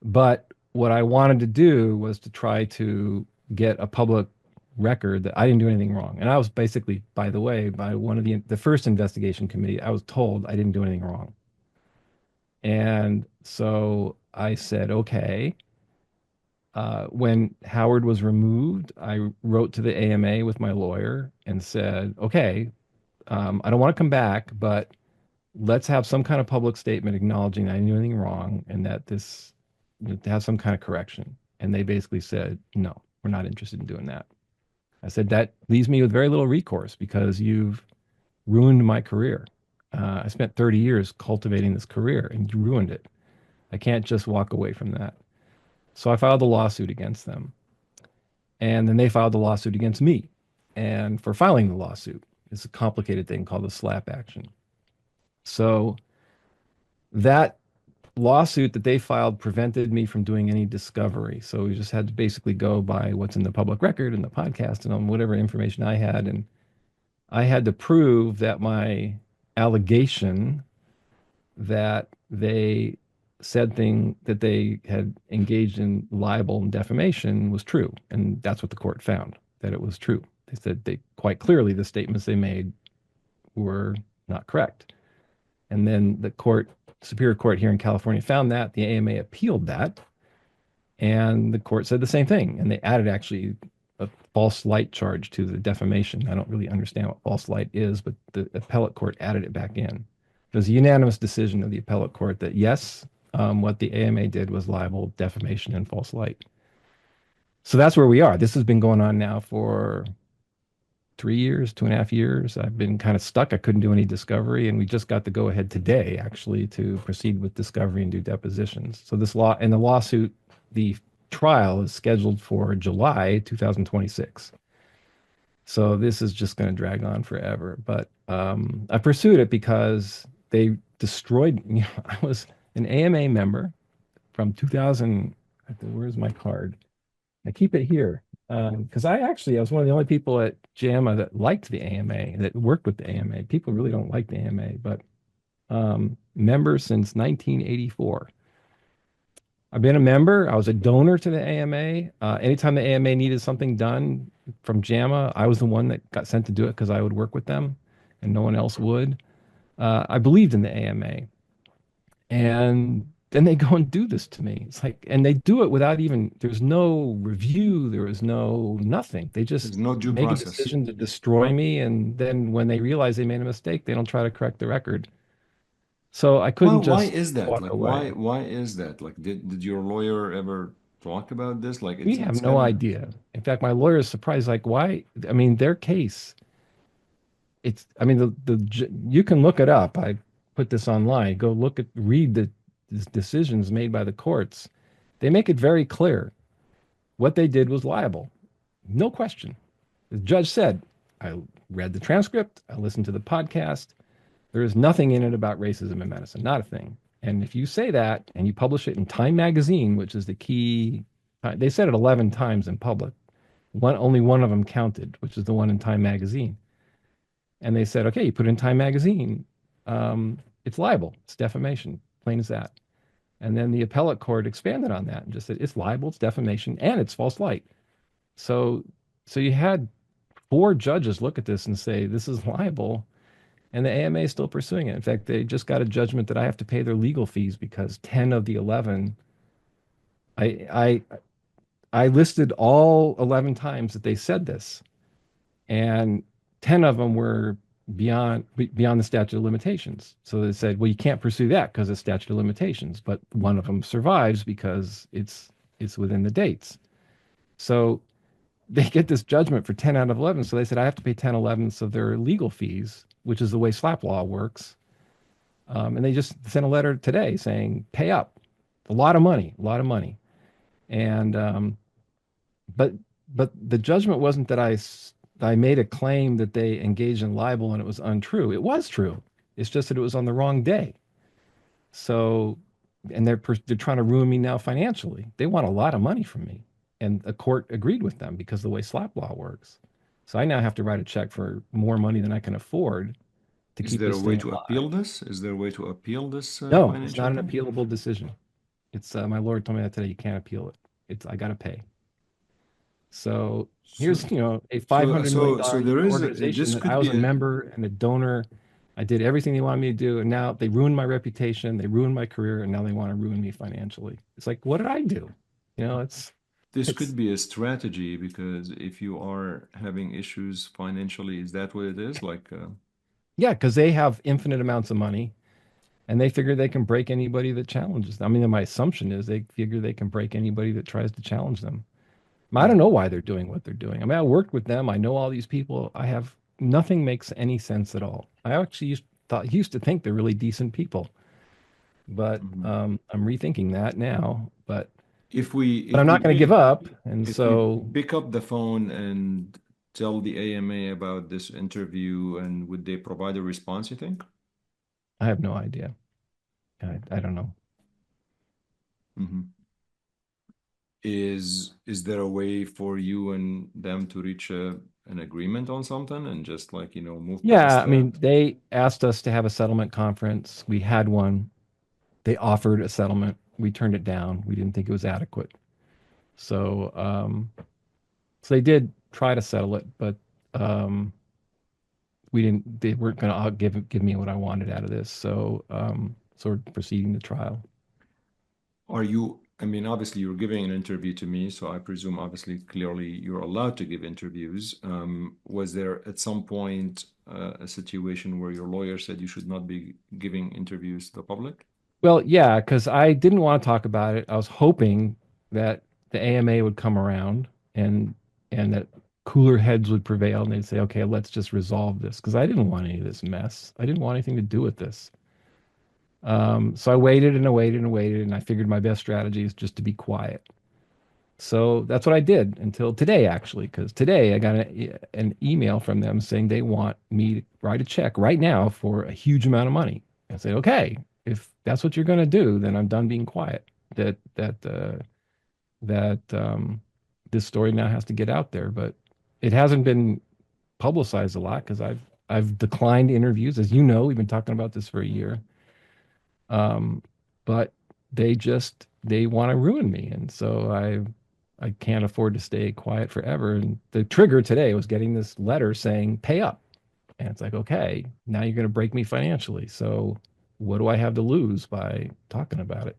but what I wanted to do was to try to get a public record that I didn't do anything wrong. And I was basically, by the way, by one of the first investigation committee, I was told I didn't do anything wrong. And so I said, okay. When Howard was removed, I wrote to the AMA with my lawyer and said, okay, I don't want to come back, but let's have some kind of public statement acknowledging that I didn't do anything wrong and that to have some kind of correction. And they basically said, no, we're not interested in doing that. I said, that leaves me with very little recourse because you've ruined my career. I spent 30 years cultivating this career and you ruined it. I can't just walk away from that. So I filed a lawsuit against them. And then they filed a lawsuit against me. And for filing the lawsuit, it's a complicated thing called a slap action. So that lawsuit that they filed prevented me from doing any discovery. So we just had to basically go by what's in the public record and the podcast and on whatever information I had. And I had to prove that my allegation that they said thing that they had engaged in libel and defamation was true. And that's what the court found, that it was true. They said they quite clearly the statements they made were not correct. And then the court, Superior Court here in California found that. The AMA appealed that. And the court said the same thing. And they added actually a false light charge to the defamation. I don't really understand what false light is, but the appellate court added it back in. It was a unanimous decision of the appellate court that yes, what the AMA did was libel, defamation, and false light. So that's where we are. This has been going on now for 3 years, 2.5 years. I've been kind of stuck. I couldn't do any discovery, and we just got the go ahead today, actually, to proceed with discovery and do depositions. So this law and the lawsuit, the trial is scheduled for July 2026. So this is just going to drag on forever. But I pursued it because they destroyed. I was an AMA member from 2000. Where's my card? I keep it here because I was one of the only people at JAMA that liked the AMA, that worked with the AMA. People really don't like the AMA, but member since 1984. I've been a member. I was a donor to the AMA. Anytime the AMA needed something done from JAMA, I was the one that got sent to do it because I would work with them and no one else would. I believed in the AMA. And then they go and do this to me. It's like, and they do it without even, there's no review, there was no nothing. They just There's no due make a process. decision to destroy me. And then when they realize they made a mistake, they don't try to correct the record. So I couldn't Why just is that? walk Like, away. why is that? Like, did your lawyer ever talk about this? Like, We it's have kind no of idea. In fact, my lawyer is surprised, like, why? I mean, their case, I mean, you can look it up. I put this online. Go read the decisions made by the courts. They make it very clear what they did was liable. No question. The judge said, I read the transcript, I listened to the podcast. There is nothing in it about racism in medicine, not a thing. And if you say that and you publish it in Time magazine, which is the key, they said it 11 times in public. Only one of them counted, which is the one in Time magazine. And they said, okay, you put it in Time magazine, it's libel, it's defamation, plain as that. And then the appellate court expanded on that and just said it's libel, it's defamation, and it's false light. So, so you had four judges look at this and say this is libel, and the AMA is still pursuing it. In fact, they just got a judgment that I have to pay their legal fees because 10 of the 11, I I I listed all 11 times that they said this, and 10 of them were beyond the statute of limitations. So they said, well, you can't pursue that because of statute of limitations, but one of them survives because it's within the dates. So they get this judgment for 10 out of 11. So they said, I have to pay 10/11ths of their legal fees, which is the way slap law works. And they just sent a letter today saying, pay up. A lot of money, a lot of money. And but but the judgment wasn't that I made a claim that they engaged in libel and it was untrue. It was true. It's just that it was on the wrong day. So, and they're trying to ruin me now financially. They want a lot of money from me, and the court agreed with them because of the way slap law works. So I now have to write a check for more money than I can afford to Is keep there a this way thing to alive. appeal this? Is there a way to appeal this No, it's financial not an thing? appealable decision. It's my lawyer told me that today. You can't appeal it. It's I got to pay. So So, here's, a $500 million there is organization this that I could was be a a member and a donor. I did everything they wanted me to do, and now they ruined my reputation, they ruined my career, and now they want to ruin me financially. It's like, what did I do? It's this it's could be a strategy because if you are having issues financially, is that what it is? Like, yeah, because they have infinite amounts of money, and they figure they can break anybody that challenges them. I mean, my assumption is they figure they can break anybody that tries to challenge them. I don't know mhm. why they're doing what they're doing. I mean, I worked with them. I know all these people. I have nothing makes any sense at all. I actually used to think they're really decent people, but Mhm. I'm rethinking that now. If we But I'm if we not going to give pick up. And if we so pick up the phone and tell the AMA about this interview, and would they provide a response, you think? I have no idea. I don't know. Mhm. Is there a way for you and them to reach an agreement on something and just like, move Yeah, past I mean, that? they asked us to have a settlement conference. We had one. They offered a settlement. We turned it down. We didn't think it was adequate. So, so they did try to settle it, but um, we didn't. They weren't going to give me what I wanted out of this. So, sort of proceeding to trial. Are you, I mean, obviously you're giving an interview to me, so I presume obviously clearly you're allowed to give interviews. Was there at some point a situation where your lawyer said you should not be giving interviews to the public? Well, yeah, because I didn't want to talk about it. I was hoping that the AMA would come around and that cooler heads would prevail and they'd say, okay, let's just resolve this. Because I didn't want any of this mess. I didn't want anything to do with this. So I waited and I waited and I waited, and I figured my best strategy is just to be quiet. So that's what I did until today, actually, because today I got an email from them saying they want me to write a check right now for a huge amount of money. I said, okay, if that's what you're going to do, then I'm done being quiet. That this story now has to get out there, but it hasn't been publicized a lot because I've declined interviews, as you know. We've been talking about this for a year. Um, but they want to ruin me, and so I can't afford to stay quiet forever. And the trigger today was getting this letter saying pay up, and it's like, okay, now you're going to break me financially. So what do I have to lose by talking about it?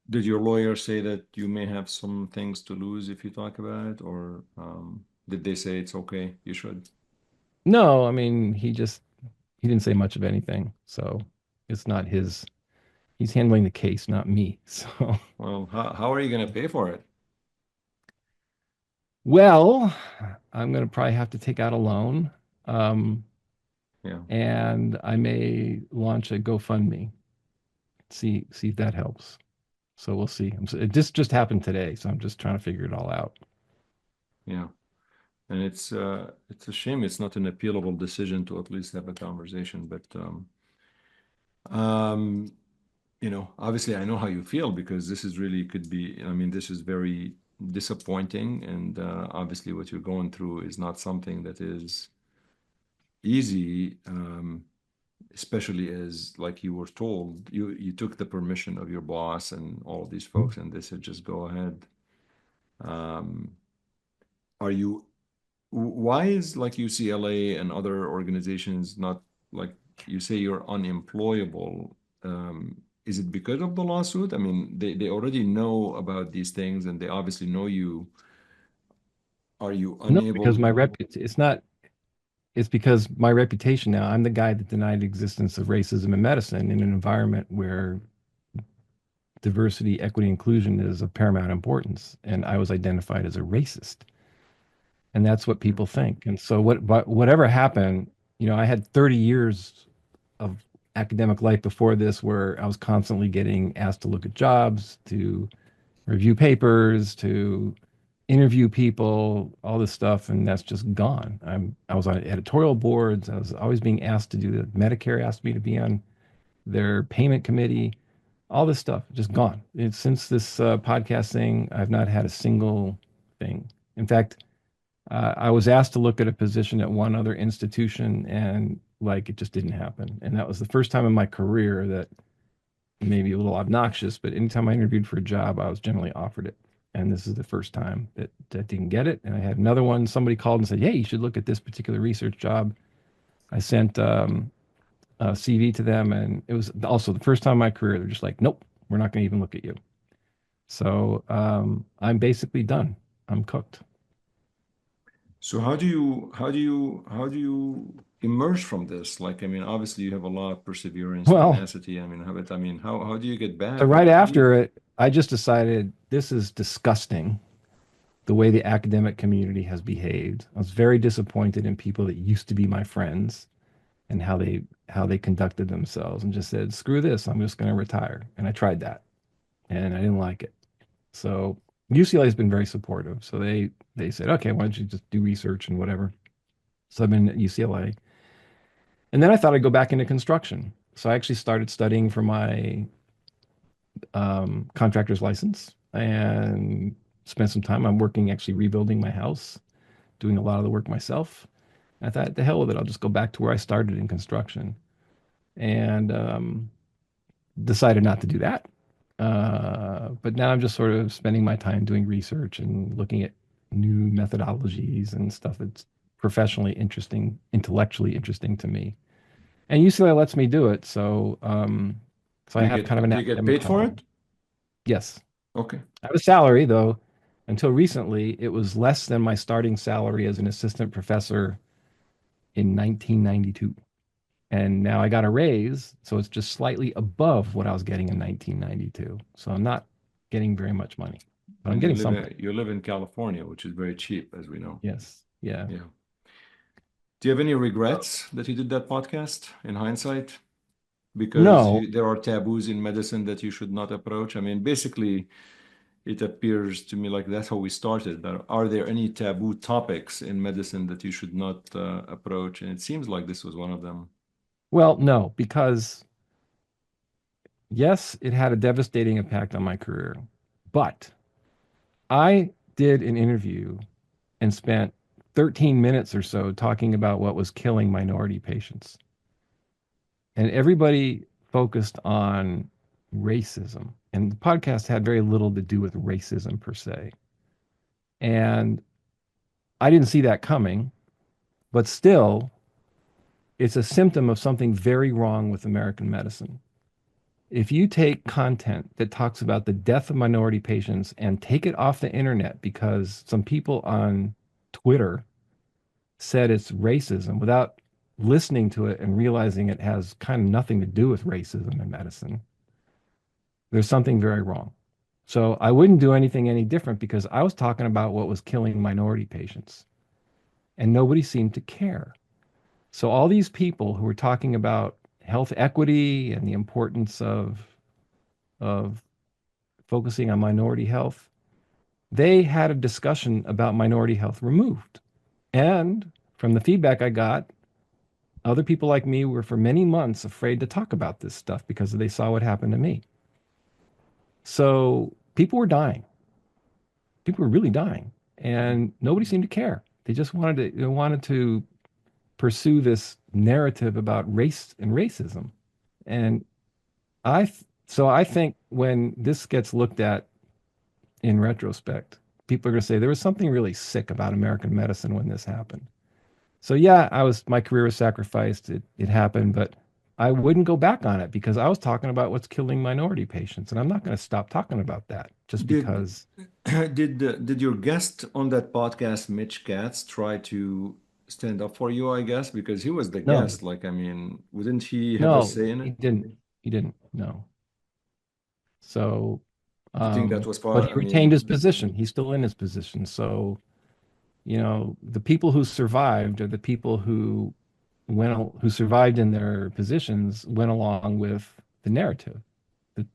Did your lawyer say that you may have some things to lose if you talk about it, or did they say it's okay, you should? No, I mean he didn't say much of anything, so it's not his. He's handling the case, not me. So Well, how are you going to pay for it? well, I'm going to probably have to take out a loan. Um, Yeah, and I may launch a GoFundMe. See if that helps. So we'll see. It just happened today, so I'm just trying to figure it all out. yeah. And it's a shame it's not an appealable decision to at least have a conversation. But um, obviously I know how you feel because this is really could be, I mean, this is very disappointing, and obviously what you're going through is not something that is easy, especially as like you were told, you took the permission of your boss and all of these folks, and they said just go ahead. Um, are you Why is like UCLA and other organizations not like you say you're unemployable? Is it because of the lawsuit? I mean, they already know about these things and they obviously know you. Are you No, because unable? my it's not it's because my reputation now, I'm the guy that denied the existence of racism in medicine in an environment where diversity, equity, inclusion is of paramount importance. And I was identified as a racist. And that's what people think. And so whatever happened, I had 30 years of academic life before this where I was constantly getting asked to look at jobs, to review papers, to interview people, all this stuff, and that's just gone. I was on editorial boards. I was always being asked to do the Medicare asked me to be on their payment committee. All this stuff just gone. Since this podcast thing, I've not had a single thing. In fact, I was asked to look at a position at one other institution, and like it just didn't happen. And that was the first time in my career that maybe a little obnoxious, but anytime I interviewed for a job, I was generally offered it. And this is the first time that didn't get it. And I had another one. Somebody called and said, "Hey, you should look at this particular research job." I sent a CV to them, and it was also the first time in my career they're just like, "Nope, we're not going to even look at you." So I'm basically done. I'm cooked. So how do you emerge from this? Like, I mean, obviously you have a lot of perseverance, Well, tenacity. I mean, how do you get so back? right Like, after it, I just decided this is disgusting the way the academic community has behaved. I was very disappointed in people that used to be my friends and how they conducted themselves, and just said, "Screw this, I'm just going to retire." And I tried that, and I didn't like it. So UCLA has been very supportive. So they said, "Okay, why don't you just do research and whatever." So I've been at UCLA, and then I thought I'd go back into construction. So I actually started studying for my contractor's license and spent some time. I'm working actually rebuilding my house, doing a lot of the work myself. I thought, the hell with it, I'll just go back to where I started in construction. And decided not to do that. But now I'm just sort of spending my time doing research and looking at new methodologies and stuff that's professionally interesting, intellectually interesting to me. And UCLA lets me do it, so I have kind of an Do you get academic paid for home. it? Yes, Okay. I have a salary though. Until recently, it was less than my starting salary as an assistant professor in 1992. And now I got a raise, so it's just slightly above what I was getting in 1992. So I'm not getting very much money, but I'm And getting something. you live in California, which is very cheap, as we know. Yes. Yeah. Yeah. Do you have any regrets that you did that podcast in hindsight? Because No. there are taboos in medicine that you should not approach. I mean, basically, it appears to me like that's how we started. Are there any taboo topics in medicine that you should not approach? And it seems like this was one of them. Well, no, because yes, it had a devastating impact on my career, but I did an interview and spent 13 minutes or so talking about what was killing minority patients. And everybody focused on racism. And the podcast had very little to do with racism per se. And I didn't see that coming, but still, it's a symptom of something very wrong with American medicine. If you take content that talks about the death of minority patients and take it off the internet because some people on Twitter said it's racism without listening to it and realizing it has kind of nothing to do with racism in medicine, there's something very wrong. So I wouldn't do anything any different because I was talking about what was killing minority patients and nobody seemed to care. So all these people who were talking about health equity and the importance of focusing on minority health, they had a discussion about minority health removed. And from the feedback I got, other people like me were for many months afraid to talk about this stuff because they saw what happened to me. So people were dying. People were really dying, and nobody seemed to care. They just wanted to pursue this narrative about race and racism. And so I think when this gets looked at in retrospect, people are going to say there was something really sick about American medicine when this happened. So yeah, my career was sacrificed. It happened, but I wouldn't go back on it because I was talking about what's killing minority patients, and I'm not going to stop talking about that just Did because. did your guest on that podcast, Mitch Katz, try to stand up for you, I guess, because he was the No, guest. Like, I mean, wouldn't he have a no, say in he it? didn't. He didn't. No. So, Do you think that was but part? he I retained his mean, position. He's still in his position. So, the people who survived are the people who survived in their positions went along with the narrative,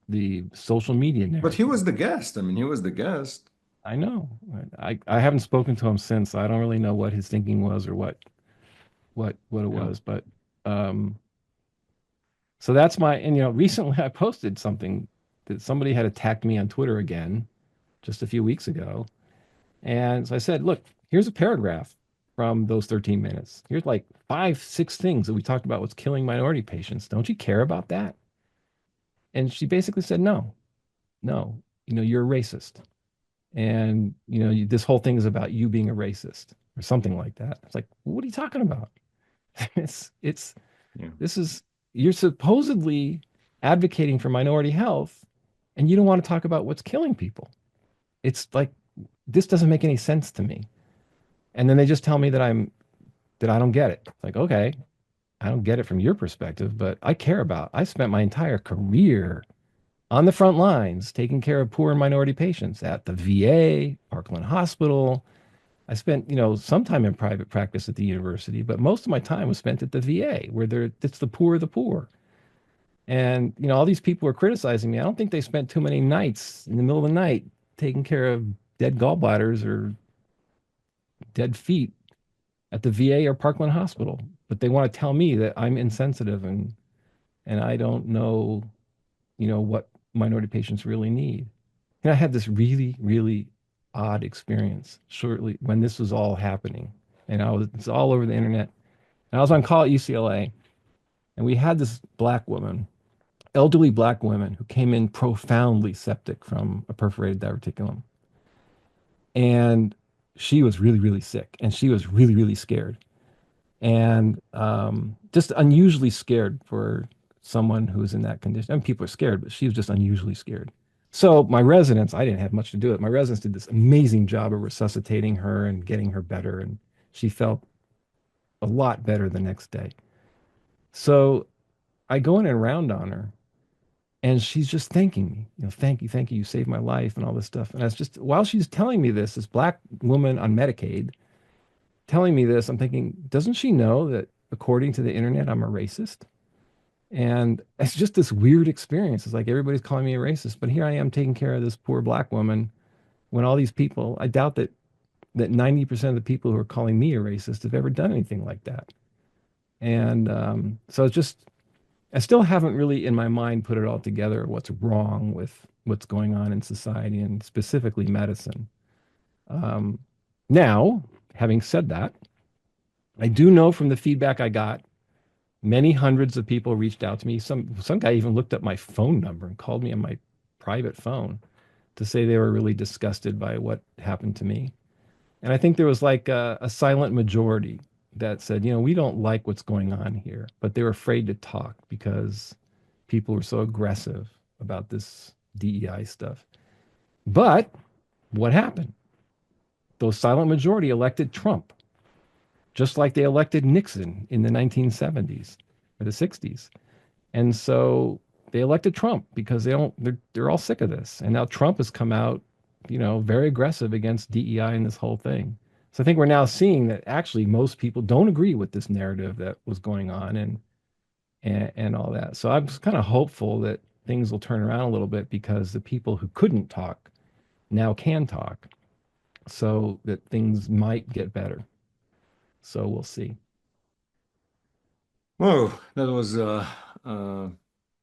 the social media but he narrative. was the guest. I mean, he was the guest. I know. I haven't spoken to him since. I don't really know what his thinking was or what it Yeah. was, but um, so that's and recently I posted something that somebody had attacked me on Twitter again just a few weeks ago. And so I said, look, here's a paragraph from those 13 minutes. Here's like five, six things that we talked about what's killing minority patients. Don't you care about that? And she basically said, no, no, you're a racist. And, this whole thing is about you being a racist or something like that. It's like, what are you talking about? It's, Yeah. this is, you're supposedly advocating for minority health and you don't want to talk about what's killing people. It's like, this doesn't make any sense to me. And then they just tell me that I don't get it. It's like, okay, I don't get it from your perspective, but I spent my entire career on the front lines taking care of poor and minority patients at the VA, Parkland Hospital. I spent, some time in private practice at the university, but most of my time was spent at the VA where it's the poor of the poor. And, all these people were criticizing me. I don't think they spent too many nights in the middle of the night taking care of dead gallbladders or dead feet at the VA or Parkland Hospital, but they want to tell me that I'm insensitive and I don't know, what minority patients really need. And I had this really, really odd experience shortly when this was all happening. And it's all over the internet. And I was on call at UCLA, and we had this black woman elderly black women who came in profoundly septic from a perforated diverticulum. And she was really, really sick and she was really, really scared and just unusually scared for someone who was in that condition. I mean, people are scared, but she was just unusually scared. So my residents, I didn't have much to do with it. My residents did this amazing job of resuscitating her and getting her better, and she felt a lot better the next day. So I go in and round on her, and she's just thanking me, thank you, you saved my life, and all this stuff. And that's just while she's telling me this black woman on Medicaid telling me this, I'm thinking, doesn't she know that according to the internet, I'm a racist? And it's just this weird experience. It's like everybody's calling me a racist, but here I am taking care of this poor black woman when all these people, I doubt that 90% of the people who are calling me a racist have ever done anything like that. And so it's just, I still haven't really in my mind put it all together what's wrong with what's going on in society and specifically medicine. Um, Now, having said that, I do know from the feedback I got, many hundreds of people reached out to me. Some guy even looked up my phone number and called me on my private phone to say they were really disgusted by what happened to me. And I think there was like a silent majority that said, we don't like what's going on here, but they were afraid to talk because people were so aggressive about this DEI stuff. But what happened? Those silent majority elected Trump, just like they elected Nixon in the 1970s or the 60s. And so they elected Trump because they're all sick of this. And now Trump has come out, very aggressive against DEI and this whole thing. So I think we're now seeing that actually most people don't agree with this narrative that was going on and all that. So I'm just kind of hopeful that things will turn around a little bit because the people who couldn't talk now can talk so that things might get better. So we'll see. Whoa, that was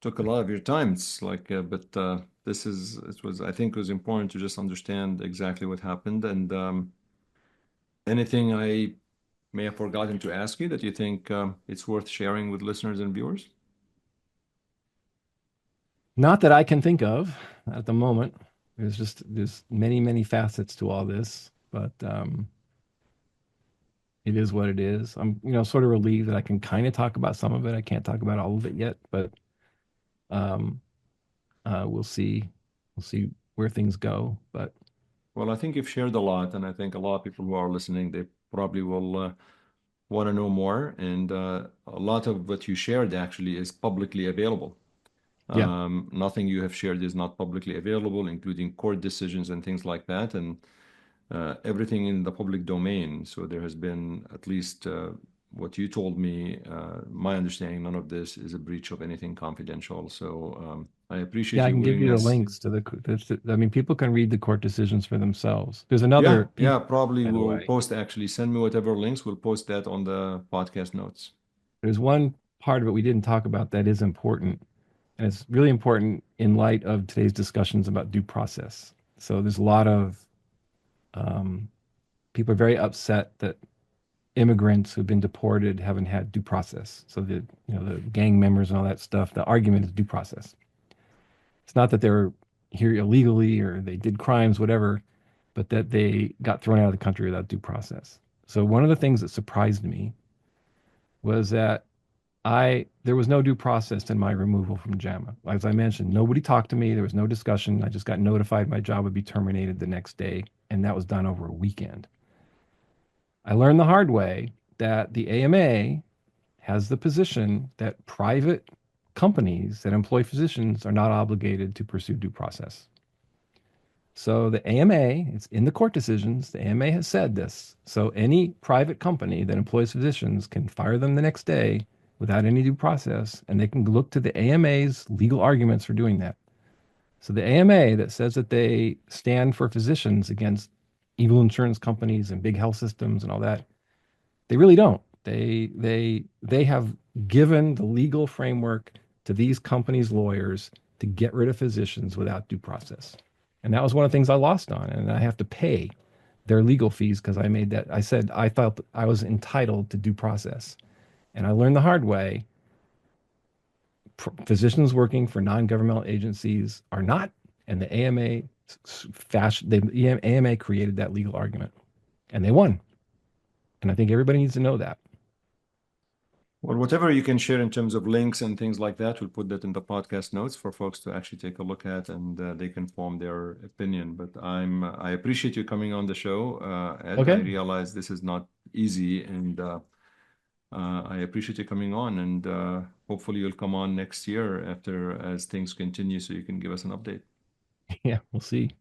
took a lot of your time. It's like, but it was, I think it was important to just understand exactly what happened. And anything I may have forgotten to ask you that you think it's worth sharing with listeners and viewers? Not that I can think of at the moment. There's many, many facets to all this, but it is what it is. I'm, sort of relieved that I can kind of talk about some of it. I can't talk about all of it yet, but um, we'll see. We'll see where things go. But Well, I think you've shared a lot, and I think a lot of people who are listening, they probably will want to know more. And a lot of what you shared actually is publicly available. yeah, Nothing you have shared is not publicly available, including court decisions and things like that, and everything in the public domain. So there has been, at least what you told me, my understanding, none of this is a breach of anything confidential. So I appreciate yeah, I your can give you the willingness. links to I mean, people can read the court decisions for themselves. There's Yeah, another piece, yeah, probably by the we'll way. post, actually send me whatever links. We'll post that on the podcast notes. There's one part of it we didn't talk about that is important, and it's really important in light of today's discussions about due process. So there's a lot of um, people are very upset that immigrants who've been deported haven't had due process. So the gang members and all that stuff. The argument is due process. It's not that they're here illegally or they did crimes, whatever, but that they got thrown out of the country without due process. So one of the things that surprised me was that there was no due process in my removal from JAMA. As I mentioned, nobody talked to me. There was no discussion. I just got notified my job would be terminated the next day, and that was done over a weekend. I learned the hard way that the AMA has the position that private companies that employ physicians are not obligated to pursue due process. So the AMA, it's in the court decisions, the AMA has said this. So any private company that employs physicians can fire them the next day without any due process, and they can look to the AMA's legal arguments for doing that. So the AMA that says that they stand for physicians against evil insurance companies and big health systems and all that, they really don't. They have given the legal framework to these companies' lawyers to get rid of physicians without due process. And that was one of the things I lost on. And I have to pay their legal fees because I made that. I said I thought I was entitled to due process. And I learned the hard way physicians working for non-governmental agencies are not, and the AMA the AMA created that legal argument, and they won. And I think everybody needs to know that. Well, whatever you can share in terms of links and things like that, we'll put that in the podcast notes for folks to actually take a look at, and they can form their opinion. But I appreciate you coming on the show, Ed. I Okay. realize this is not easy, and I appreciate you coming on, and hopefully you'll come on next year after as things continue, so you can give us an update. Yeah, we'll see.